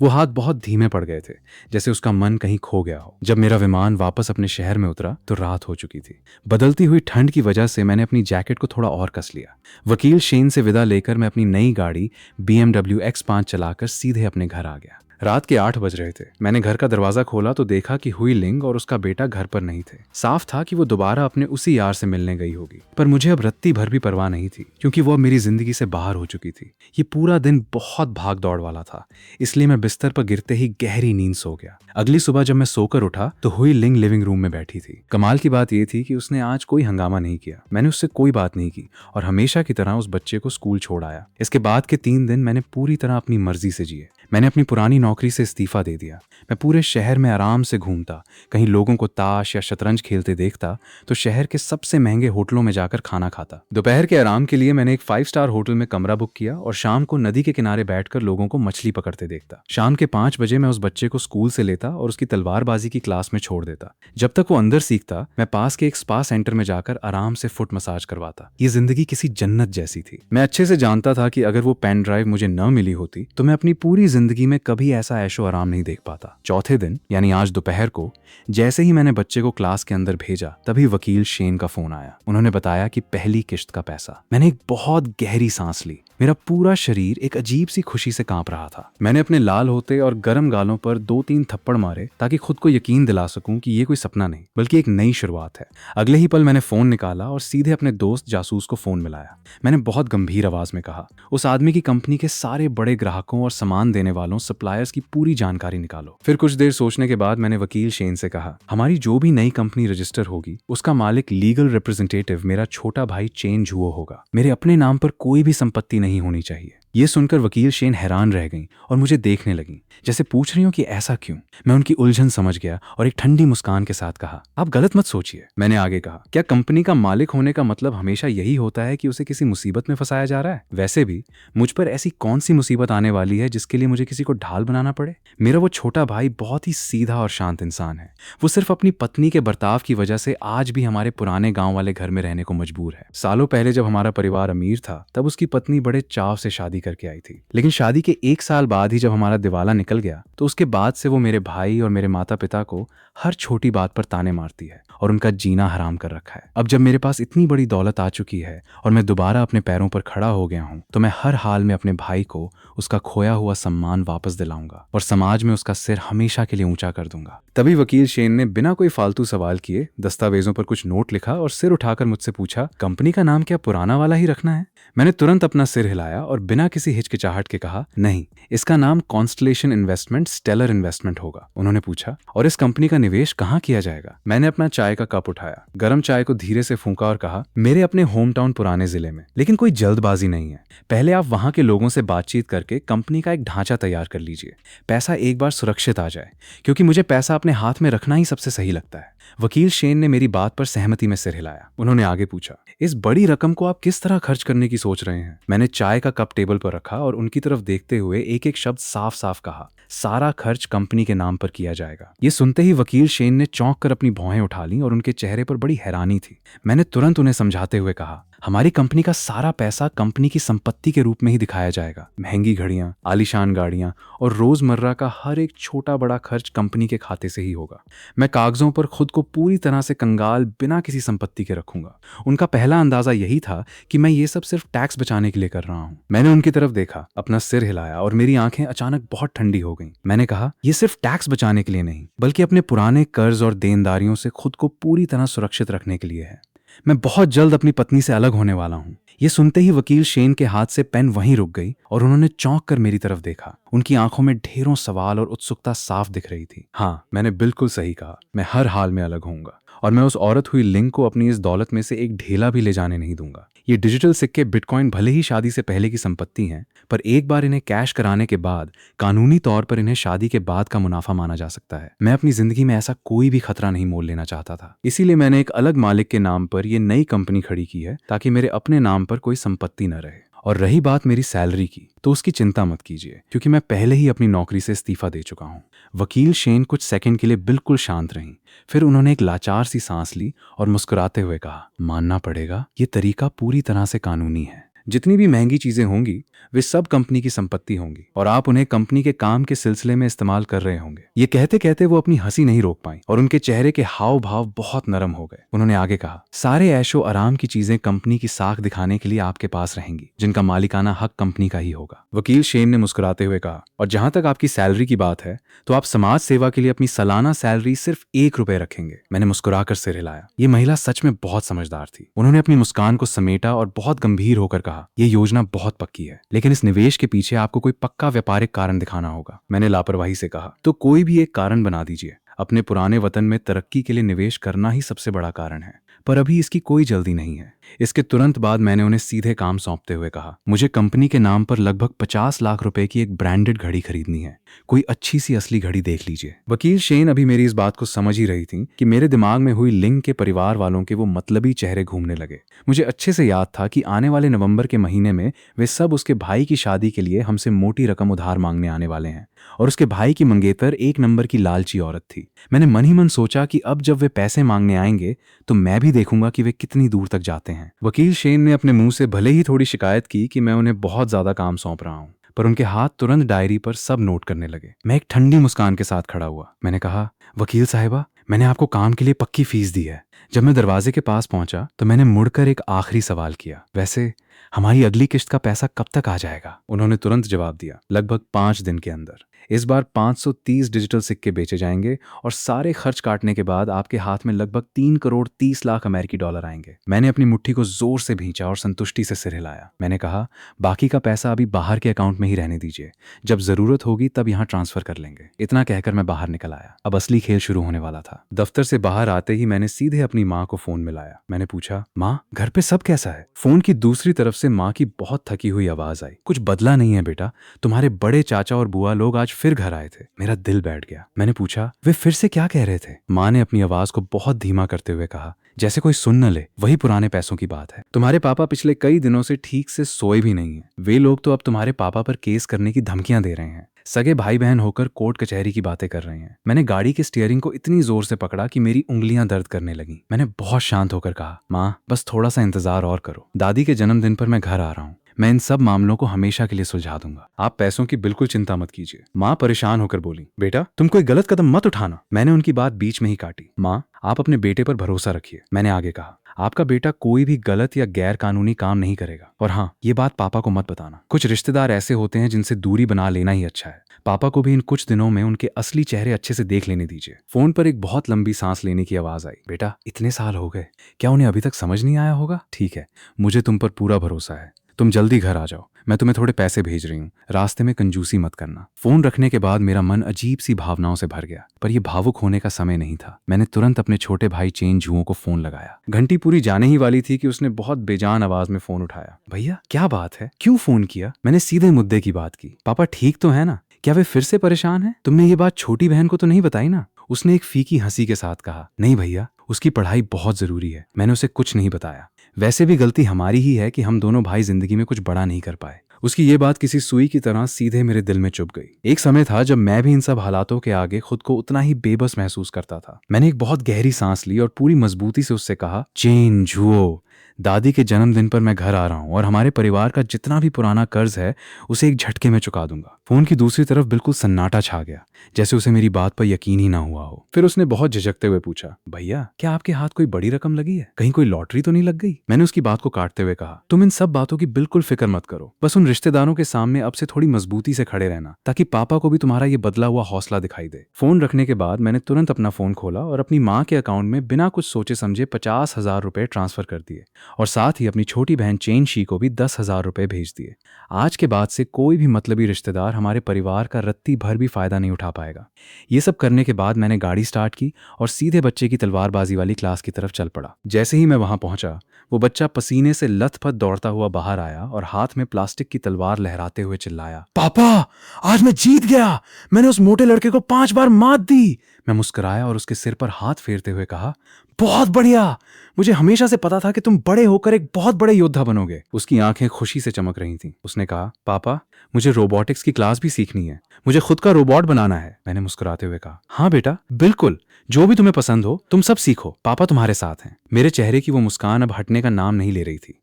वो हाथ बहुत धीमे पड़ गए थे, जैसे उसका मन कहीं खो गया हो। जब मेरा विमान वापस अपने शहर में उतरा तो रात हो चुकी थी। बदलती हुई ठंड की वजह से मैंने अपनी जैकेट को थोड़ा और कस लिया। वकील शेन से विदा लेकर मैं अपनी नई गाड़ी BMW X5 चलाकर सीधे अपने घर आ गया। रात के 8 बज रहे थे। मैंने घर का दरवाजा खोला तो देखा कि हुई लिंग और उसका बेटा घर पर नहीं थे। साफ था कि वो दोबारा अपने उसी यार से मिलने गई होगी, पर मुझे अब रत्ती भर भी परवाह नहीं थी, क्योंकि वो अब मेरी जिंदगी से बाहर हो चुकी थी। ये पूरा दिन बहुत भाग दौड़ वाला था, इसलिए मैं बिस्तर पर गिरते ही गहरी नींद सो गया। अगली सुबह जब मैं सोकर उठा तो हुई लिंग लिविंग रूम में बैठी थी। कमाल की बात यह थी कि उसने आज कोई हंगामा नहीं किया। मैंने उससे कोई बात नहीं की और हमेशा की तरह उस बच्चे को स्कूल छोड़ आया। इसके बाद के 3 दिन मैंने पूरी तरह अपनी मर्जी से जिए। मैंने अपनी पुरानी नौकरी से इस्तीफा दे दिया। मैं पूरे शहर में आराम से घूमता, कहीं लोगों को ताश या शतरंज खेलते देखता तो शहर के सबसे महंगे होटलों में जाकर खाना खाता। दोपहर के आराम के लिए मैंने एक 5 स्टार होटल में कमरा बुक किया और शाम को नदी के किनारे बैठकर लोगों को मछली पकड़ते देखता। शाम के 5 बजे मैं उस बच्चे को स्कूल से लेता और उसकी तलवारबाजी की क्लास में छोड़ देता। जब तक वो अंदर सीखता, मैं पास के एक स्पा सेंटर में जाकर आराम से फुट मसाज करवाता। ये जिंदगी किसी जन्नत जैसी थी। मैं अच्छे से जानता था कि अगर वो पेन ड्राइव मुझे न मिली होती तो मैं अपनी पूरी जिंदगी में कभी ऐसा ऐशो आराम नहीं देख पाता। चौथे दिन यानी आज दोपहर को जैसे ही मैंने बच्चे को क्लास के अंदर भेजा, तभी वकील शेन का फोन आया। उन्होंने बताया कि पहली किश्त का पैसा। मैंने एक बहुत गहरी सांस ली। मेरा पूरा शरीर एक अजीब सी खुशी से कांप रहा था। मैंने अपने लाल होते और गर्म गालों पर 2-3 थप्पड़ मारे ताकि खुद को यकीन दिला सकूं कि ये कोई सपना नहीं बल्कि एक नई शुरुआत है। अगले ही पल मैंने फोन निकाला और सीधे अपने दोस्त जासूस को फोन मिलाया। मैंने बहुत गंभीर आवाज में कहा, उस आदमी की कंपनी के सारे बड़े ग्राहकों और सामान देने वालों सप्लायर्स की पूरी जानकारी निकालो। फिर कुछ देर सोचने के बाद मैंने वकील शेन से कहा, हमारी जो भी नई कंपनी रजिस्टर होगी उसका मालिक लीगल रिप्रेजेंटेटिव मेरा छोटा भाई चेन झुओ होगा। मेरे अपने नाम पर कोई भी संपत्ति नहीं होनी चाहिए। ये सुनकर वकील शेन हैरान रह गईं और मुझे देखने लगीं, जैसे पूछ रही हूं कि ऐसा क्यों। मैं उनकी उलझन समझ गया और एक ठंडी मुस्कान के साथ कहा, आप गलत मत सोचिए। मैंने आगे कहा, क्या कंपनी का मालिक होने का मतलब हमेशा यही होता है कि उसे किसी मुसीबत में फंसाया जा रहा है? वैसे भी मुझ पर ऐसी कौन सी मुसीबत आने वाली है जिसके लिए मुझे किसी को ढाल बनाना पड़े? मेरा वो छोटा भाई बहुत ही सीधा और शांत इंसान है। वो सिर्फ अपनी पत्नी के बर्ताव की वजह से आज भी हमारे पुराने गांव वाले घर में रहने को मजबूर है। सालों पहले जब हमारा परिवार अमीर था तब उसकी पत्नी बड़े चाव से शादी करके आई थी, लेकिन शादी के 1 साल बाद ही जब हमारा दिवाला निकल गया तो उसके बाद से वो मेरे भाई और मेरे माता पिता को हर छोटी बात पर ताने मारती है और उनका जीना हराम कर रखा है। अब जब मेरे पास इतनी बड़ी दौलत आ चुकी है और मैं दोबारा अपने पैरों पर खड़ा हो गया हूँ तो मैं हर हाल में अपने भाई को उसका खोया हुआ सम्मान वापस दिलाऊंगा और समाज में उसका सिर हमेशा के लिए ऊंचा कर दूंगा। तभी वकील शेन ने बिना कोई फालतू सवाल किए दस्तावेजों पर कुछ नोट लिखा और सिर उठाकर मुझसे पूछा, कंपनी का नाम क्या पुराना वाला ही रखना है? मैंने तुरंत अपना सिर हिलाया और बिना किसी हिचकिचाहट के कहा, नहीं, इसका नाम कॉन्स्टलेशन इन्वेस्टमेंट स्टेलर इन्वेस्टमेंट होगा। उन्होंने पूछा, और इस कंपनी का निवेश कहाँ किया जाएगा? मैंने अपना चाय का कप उठाया, गर्म चाय को धीरे से फूंका और कहा, मेरे अपने होम टाउन पुराने जिले में। लेकिन कोई जल्दबाजी नहीं है। पहले आप वहां के लोगों से बातचीत करके कंपनी का एक ढांचा तैयार कर लीजिए। पैसा एक बार सुरक्षित आ जाए, क्योंकि मुझे पैसा अपने हाथ में रखना ही सबसे सही लगता है। वकील शेन ने मेरी बात पर सहमति में सिर हिलाया। उन्होंने आगे पूछा, इस बड़ी रकम को आप किस तरह खर्च करने की सोच रहे हैं? मैंने चाय का कप टेबल पर रखा और उनकी तरफ देखते हुए एक एक शब्द साफ साफ कहा, सारा खर्च कंपनी के नाम पर किया जाएगा। ये सुनते ही वकील शेन ने चौंक कर अपनी भौहें उठा लीं और उनके चेहरे पर बड़ी हैरानी थी। मैंने तुरंत उन्हें समझाते हुए कहा, हमारी कंपनी का सारा पैसा कंपनी की संपत्ति के रूप में ही दिखाया जाएगा। महंगी घड़ियां, आलीशान गाड़ियां और रोजमर्रा का हर एक छोटा बड़ा खर्च कंपनी के खाते से ही होगा। मैं कागजों पर खुद को पूरी तरह से कंगाल बिना किसी संपत्ति के रखूंगा। उनका पहला अंदाजा यही था कि मैं ये सब सिर्फ टैक्स बचाने के लिए कर रहा हूँ। मैंने उनकी तरफ देखा, अपना सिर हिलाया और मेरी आंखें अचानक बहुत ठंडी हो गईं। मैंने कहा, ये सिर्फ टैक्स बचाने के लिए नहीं, बल्कि अपने पुराने कर्ज और देनदारियों से खुद को पूरी तरह सुरक्षित रखने के लिए है। मैं बहुत जल्द अपनी पत्नी से अलग होने वाला हूँ। ये सुनते ही वकील शेन के हाथ से पेन वहीं रुक गई और उन्होंने चौंक कर मेरी तरफ देखा। उनकी आंखों में ढेरों सवाल और उत्सुकता साफ दिख रही थी। हाँ, मैंने बिल्कुल सही कहा। मैं हर हाल में अलग होऊंगा और मैं उस औरत हुई लिंग को अपनी इस दौलत में से एक ढेला भी ले जाने नहीं दूंगा। ये डिजिटल सिक्के बिटकॉइन भले ही शादी से पहले की संपत्ति हैं, पर एक बार इन्हें कैश कराने के बाद कानूनी तौर पर इन्हें शादी के बाद का मुनाफा माना जा सकता है। मैं अपनी जिंदगी में ऐसा कोई भी खतरा नहीं मोल लेना चाहता था। इसीलिए मैंने एक अलग मालिक के नाम पर ये नई कंपनी खड़ी की है, ताकि मेरे अपने नाम पर कोई संपत्ति न रहे। और रही बात मेरी सैलरी की, तो उसकी चिंता मत कीजिए, क्योंकि मैं पहले ही अपनी नौकरी से इस्तीफा दे चुका हूँ। वकील शेन कुछ सेकंड के लिए बिल्कुल शांत रहीं। फिर उन्होंने एक लाचार सी सांस ली और मुस्कुराते हुए कहा, मानना पड़ेगा, ये तरीका पूरी तरह से कानूनी है। जितनी भी महंगी चीजें होंगी वे सब कंपनी की संपत्ति होंगी और आप उन्हें कंपनी के काम के सिलसिले में इस्तेमाल कर रहे होंगे। ये कहते कहते वो अपनी हंसी नहीं रोक पाई और उनके चेहरे के हाव भाव बहुत नरम हो गए। उन्होंने आगे कहा, सारे ऐशो आराम की चीजें कंपनी की साख दिखाने के लिए आपके पास रहेंगी, जिनका मालिकाना हक कंपनी का ही होगा। वकील शेन ने मुस्कुराते हुए कहा, और जहां तक आपकी सैलरी की बात है तो आप समाज सेवा के लिए अपनी सालाना सैलरी सिर्फ ₹1 रखेंगे। मैंने मुस्कुराकर सिर हिलाया। ये महिला सच में बहुत समझदार थी। उन्होंने अपनी मुस्कान को समेटा और बहुत गंभीर होकर कहा, यह योजना बहुत पक्की है, लेकिन इस निवेश के पीछे आपको कोई पक्का व्यापारिक कारण दिखाना होगा। मैंने लापरवाही से कहा, तो कोई भी एक कारण बना दीजिए। अपने पुराने वतन में तरक्की के लिए निवेश करना ही सबसे बड़ा कारण है, पर अभी इसकी कोई जल्दी नहीं है। इसके तुरंत बाद मैंने उन्हें सीधे काम सौंपते हुए कहा, मुझे कंपनी के नाम पर लगभग 50 लाख रुपए की एक ब्रांडेड घड़ी खरीदनी है। कोई अच्छी सी असली घड़ी देख लीजिए। वकील शेन अभी मेरी इस बात को समझ ही रही थी कि मेरे दिमाग में हुई लिंग के परिवार वालों के वो मतलबी चेहरे घूमने लगे। मुझे अच्छे से याद था कि आने वाले नवंबर के महीने में वे सब उसके भाई की शादी के लिए हमसे मोटी रकम उधार मांगने आने वाले हैं और उसके भाई की मंगेतर एक नंबर की लालची औरत थी। मैंने मन ही मन सोचा कि अब जब वे पैसे मांगने आएंगे तो मैं भी देखूंगा कि वे कितनी दूर तक जाते हैं। वकील शेन ने अपने मुंह से भले ही थोड़ी शिकायत की कि मैं उन्हें बहुत ज्यादा काम सौंप रहा हूं, पर उनके हाथ तुरंत डायरी पर सब नोट करने लगे। मैं एक ठंडी मुस्कान के साथ खड़ा हुआ। मैंने कहा, वकील साहिबा, मैंने आपको काम के लिए पक्की फीस दी है। जब मैं दरवाजे के पास पहुंचा तो मैंने मुड़कर एक आखिरी सवाल किया, वैसे हमारी अगली किश्त का पैसा कब तक आ जाएगा? उन्होंने तुरंत जवाब दिया, लगभग 5 दिन के अंदर। इस बार 530 डिजिटल सिक्के बेचे जाएंगे और सारे खर्च काटने के बाद आपके हाथ में लगभग 3 करोड़ 30 लाख अमेरिकी डॉलर आएंगे। मैंने अपनी मुट्ठी को जोर से भींचा और संतुष्टि से सिर हिलाया। मैंने कहा, बाकी का पैसा अभी बाहर के अकाउंट में ही रहने दीजिए, जब जरूरत होगी तब यहाँ ट्रांसफर कर लेंगे। इतना कहकर मैं बाहर निकल आया। अब असली खेल शुरू होने वाला था। दफ्तर से बाहर आते ही मैंने सीधे अपनी माँ को फोन मिलाया। मैंने पूछा, माँ, घर पे सब कैसा है? फोन की दूसरी तरफ से माँ की बहुत थकी हुई आवाज आई, कुछ बदला नहीं है बेटा, तुम्हारे बड़े चाचा और बुआ लोग आज फिर घर आए थे। मेरा दिल बैठ गया। मैंने पूछा, वे फिर से क्या कह रहे थे? माँ ने अपनी आवाज को बहुत धीमा करते हुए कहा, जैसे कोई सुन न ले, वही पुराने पैसों की बात है। तुम्हारे पापा पिछले कई दिनों से ठीक से सोए भी नहीं है। वे लोग तो अब तुम्हारे पापा पर केस करने की धमकियां दे रहे हैं। सगे भाई बहन होकर कोर्ट कचहरी की बातें कर रहे हैं। मैंने गाड़ी के स्टीयरिंग को इतनी जोर से पकड़ा कि मेरी उंगलियां दर्द करने लगी। मैंने बहुत शांत होकर कहा, माँ, बस थोड़ा सा इंतजार और करो। दादी के जन्मदिन पर मैं घर आ रहा हूँ। मैं इन सब मामलों को हमेशा के लिए सुलझा दूंगा। आप पैसों की बिल्कुल चिंता मत कीजिए। माँ परेशान होकर बोली, बेटा, तुम कोई गलत कदम मत उठाना। मैंने उनकी बात बीच में ही काटी। माँ, आप अपने बेटे पर भरोसा रखिए। मैंने आगे कहा, आपका बेटा कोई भी गलत या गैर कानूनी काम नहीं करेगा। और हाँ, ये बात पापा को मत बताना। कुछ रिश्तेदार ऐसे होते हैं जिनसे दूरी बना लेना ही अच्छा है। पापा को भी इन कुछ दिनों में उनके असली चेहरे अच्छे से देख लेने दीजिए। फोन पर एक बहुत लंबी सांस लेने की आवाज आई। बेटा, इतने साल हो गए, क्या उन्हें अभी तक समझ नहीं आया होगा? ठीक है, मुझे तुम पर पूरा भरोसा है। तुम जल्दी घर आ जाओ, मैं तुम्हें थोड़े पैसे भेज रही हूँ। रास्ते में कंजूसी मत करना। फोन रखने के बाद मेरा मन अजीब सी भावनाओं से भर गया, पर यह भावुक होने का समय नहीं था। मैंने तुरंत अपने छोटे भाई चेन झुओं को फोन लगाया। घंटी पूरी जाने ही वाली थी कि उसने बहुत बेजान आवाज में फोन उठाया। भैया, क्या बात है, क्यों फोन किया? मैंने सीधे मुद्दे की बात की। पापा ठीक तो है ना? क्या वे फिर से परेशान हैं? तुमने ये बात छोटी बहन को तो नहीं बताई ना? उसने एक फीकी हंसी के साथ कहा, नहीं भैया, उसकी पढ़ाई बहुत जरूरी है। मैंने उसे कुछ नहीं बताया। वैसे भी गलती हमारी ही है कि हम दोनों भाई जिंदगी में कुछ बड़ा नहीं कर पाए। उसकी ये बात किसी सुई की तरह सीधे मेरे दिल में चुभ गई। एक समय था जब मैं भी इन सब हालातों के आगे खुद को उतना ही बेबस महसूस करता था। मैंने एक बहुत गहरी सांस ली और पूरी मजबूती से उससे कहा, चेन झुओ, दादी के जन्मदिन पर मैं घर आ रहा हूँ और हमारे परिवार का जितना भी पुराना कर्ज है उसे एक झटके में चुका दूंगा। फोन की दूसरी तरफ बिल्कुल सन्नाटा छा गया, जैसे उसे मेरी बात पर यकीन ही ना हुआ हो। फिर उसने बहुत झिझकते हुए पूछा, भैया, क्या आपके हाथ कोई बड़ी रकम लगी है? कहीं कोई लॉटरी तो नहीं लग गई? मैंने उसकी बात को काटते हुए कहा, तुम इन सब बातों की बिल्कुल फिक्र मत करो। बस उन रिश्तेदारों के सामने अब से थोड़ी मजबूती से खड़े रहना, ताकि पापा को भी तुम्हारा ये बदला हुआ हौसला दिखाई दे। फोन रखने के बाद मैंने तुरंत अपना फोन खोला और अपनी माँ के अकाउंट में बिना कुछ सोचे समझे 50,000 रुपए ट्रांसफर कर दिए और साथ ही अपनी छोटी बहन चेन शी को भी 10,000 रुपए भेज दिए। आज के बाद से कोई भी मतलबी रिश्तेदार हमारे परिवार का रत्ती भर भी फायदा नहीं उठा पाएगा। ये सब करने के बाद मैंने गाड़ी स्टार्ट की और सीधे बच्चे की तलवारबाजी वाली क्लास की तरफ चल पड़ा। जैसे ही मैं वहां पहुंचा, वो बच्चा पसीने से लथपथ दौड़ता हुआ बाहर आया और हाथ में प्लास्टिक की तलवार लहराते हुए चिल्लाया, पापा, आज मैं जीत गया। मैंने उस मोटे लड़के को 5 बार मात दी। मैं मुस्कुराया और उसके सिर पर हाथ फेरते हुए कहा, बहुत बढ़िया, मुझे हमेशा से पता था कि तुम बड़े होकर एक बहुत बड़े योद्धा बनोगे। उसकी आंखें खुशी से चमक रही थीं। उसने कहा, पापा, मुझे रोबोटिक्स की क्लास भी सीखनी है। मुझे खुद का रोबोट बनाना है। मैंने मुस्कुराते हुए कहा, हाँ बेटा, बिल्कुल, जो भी तुम्हें पसंद हो तुम सब सीखो, पापा तुम्हारे साथ हैं। मेरे चेहरे की वो मुस्कान अब हटने का नाम नहीं ले रही थी।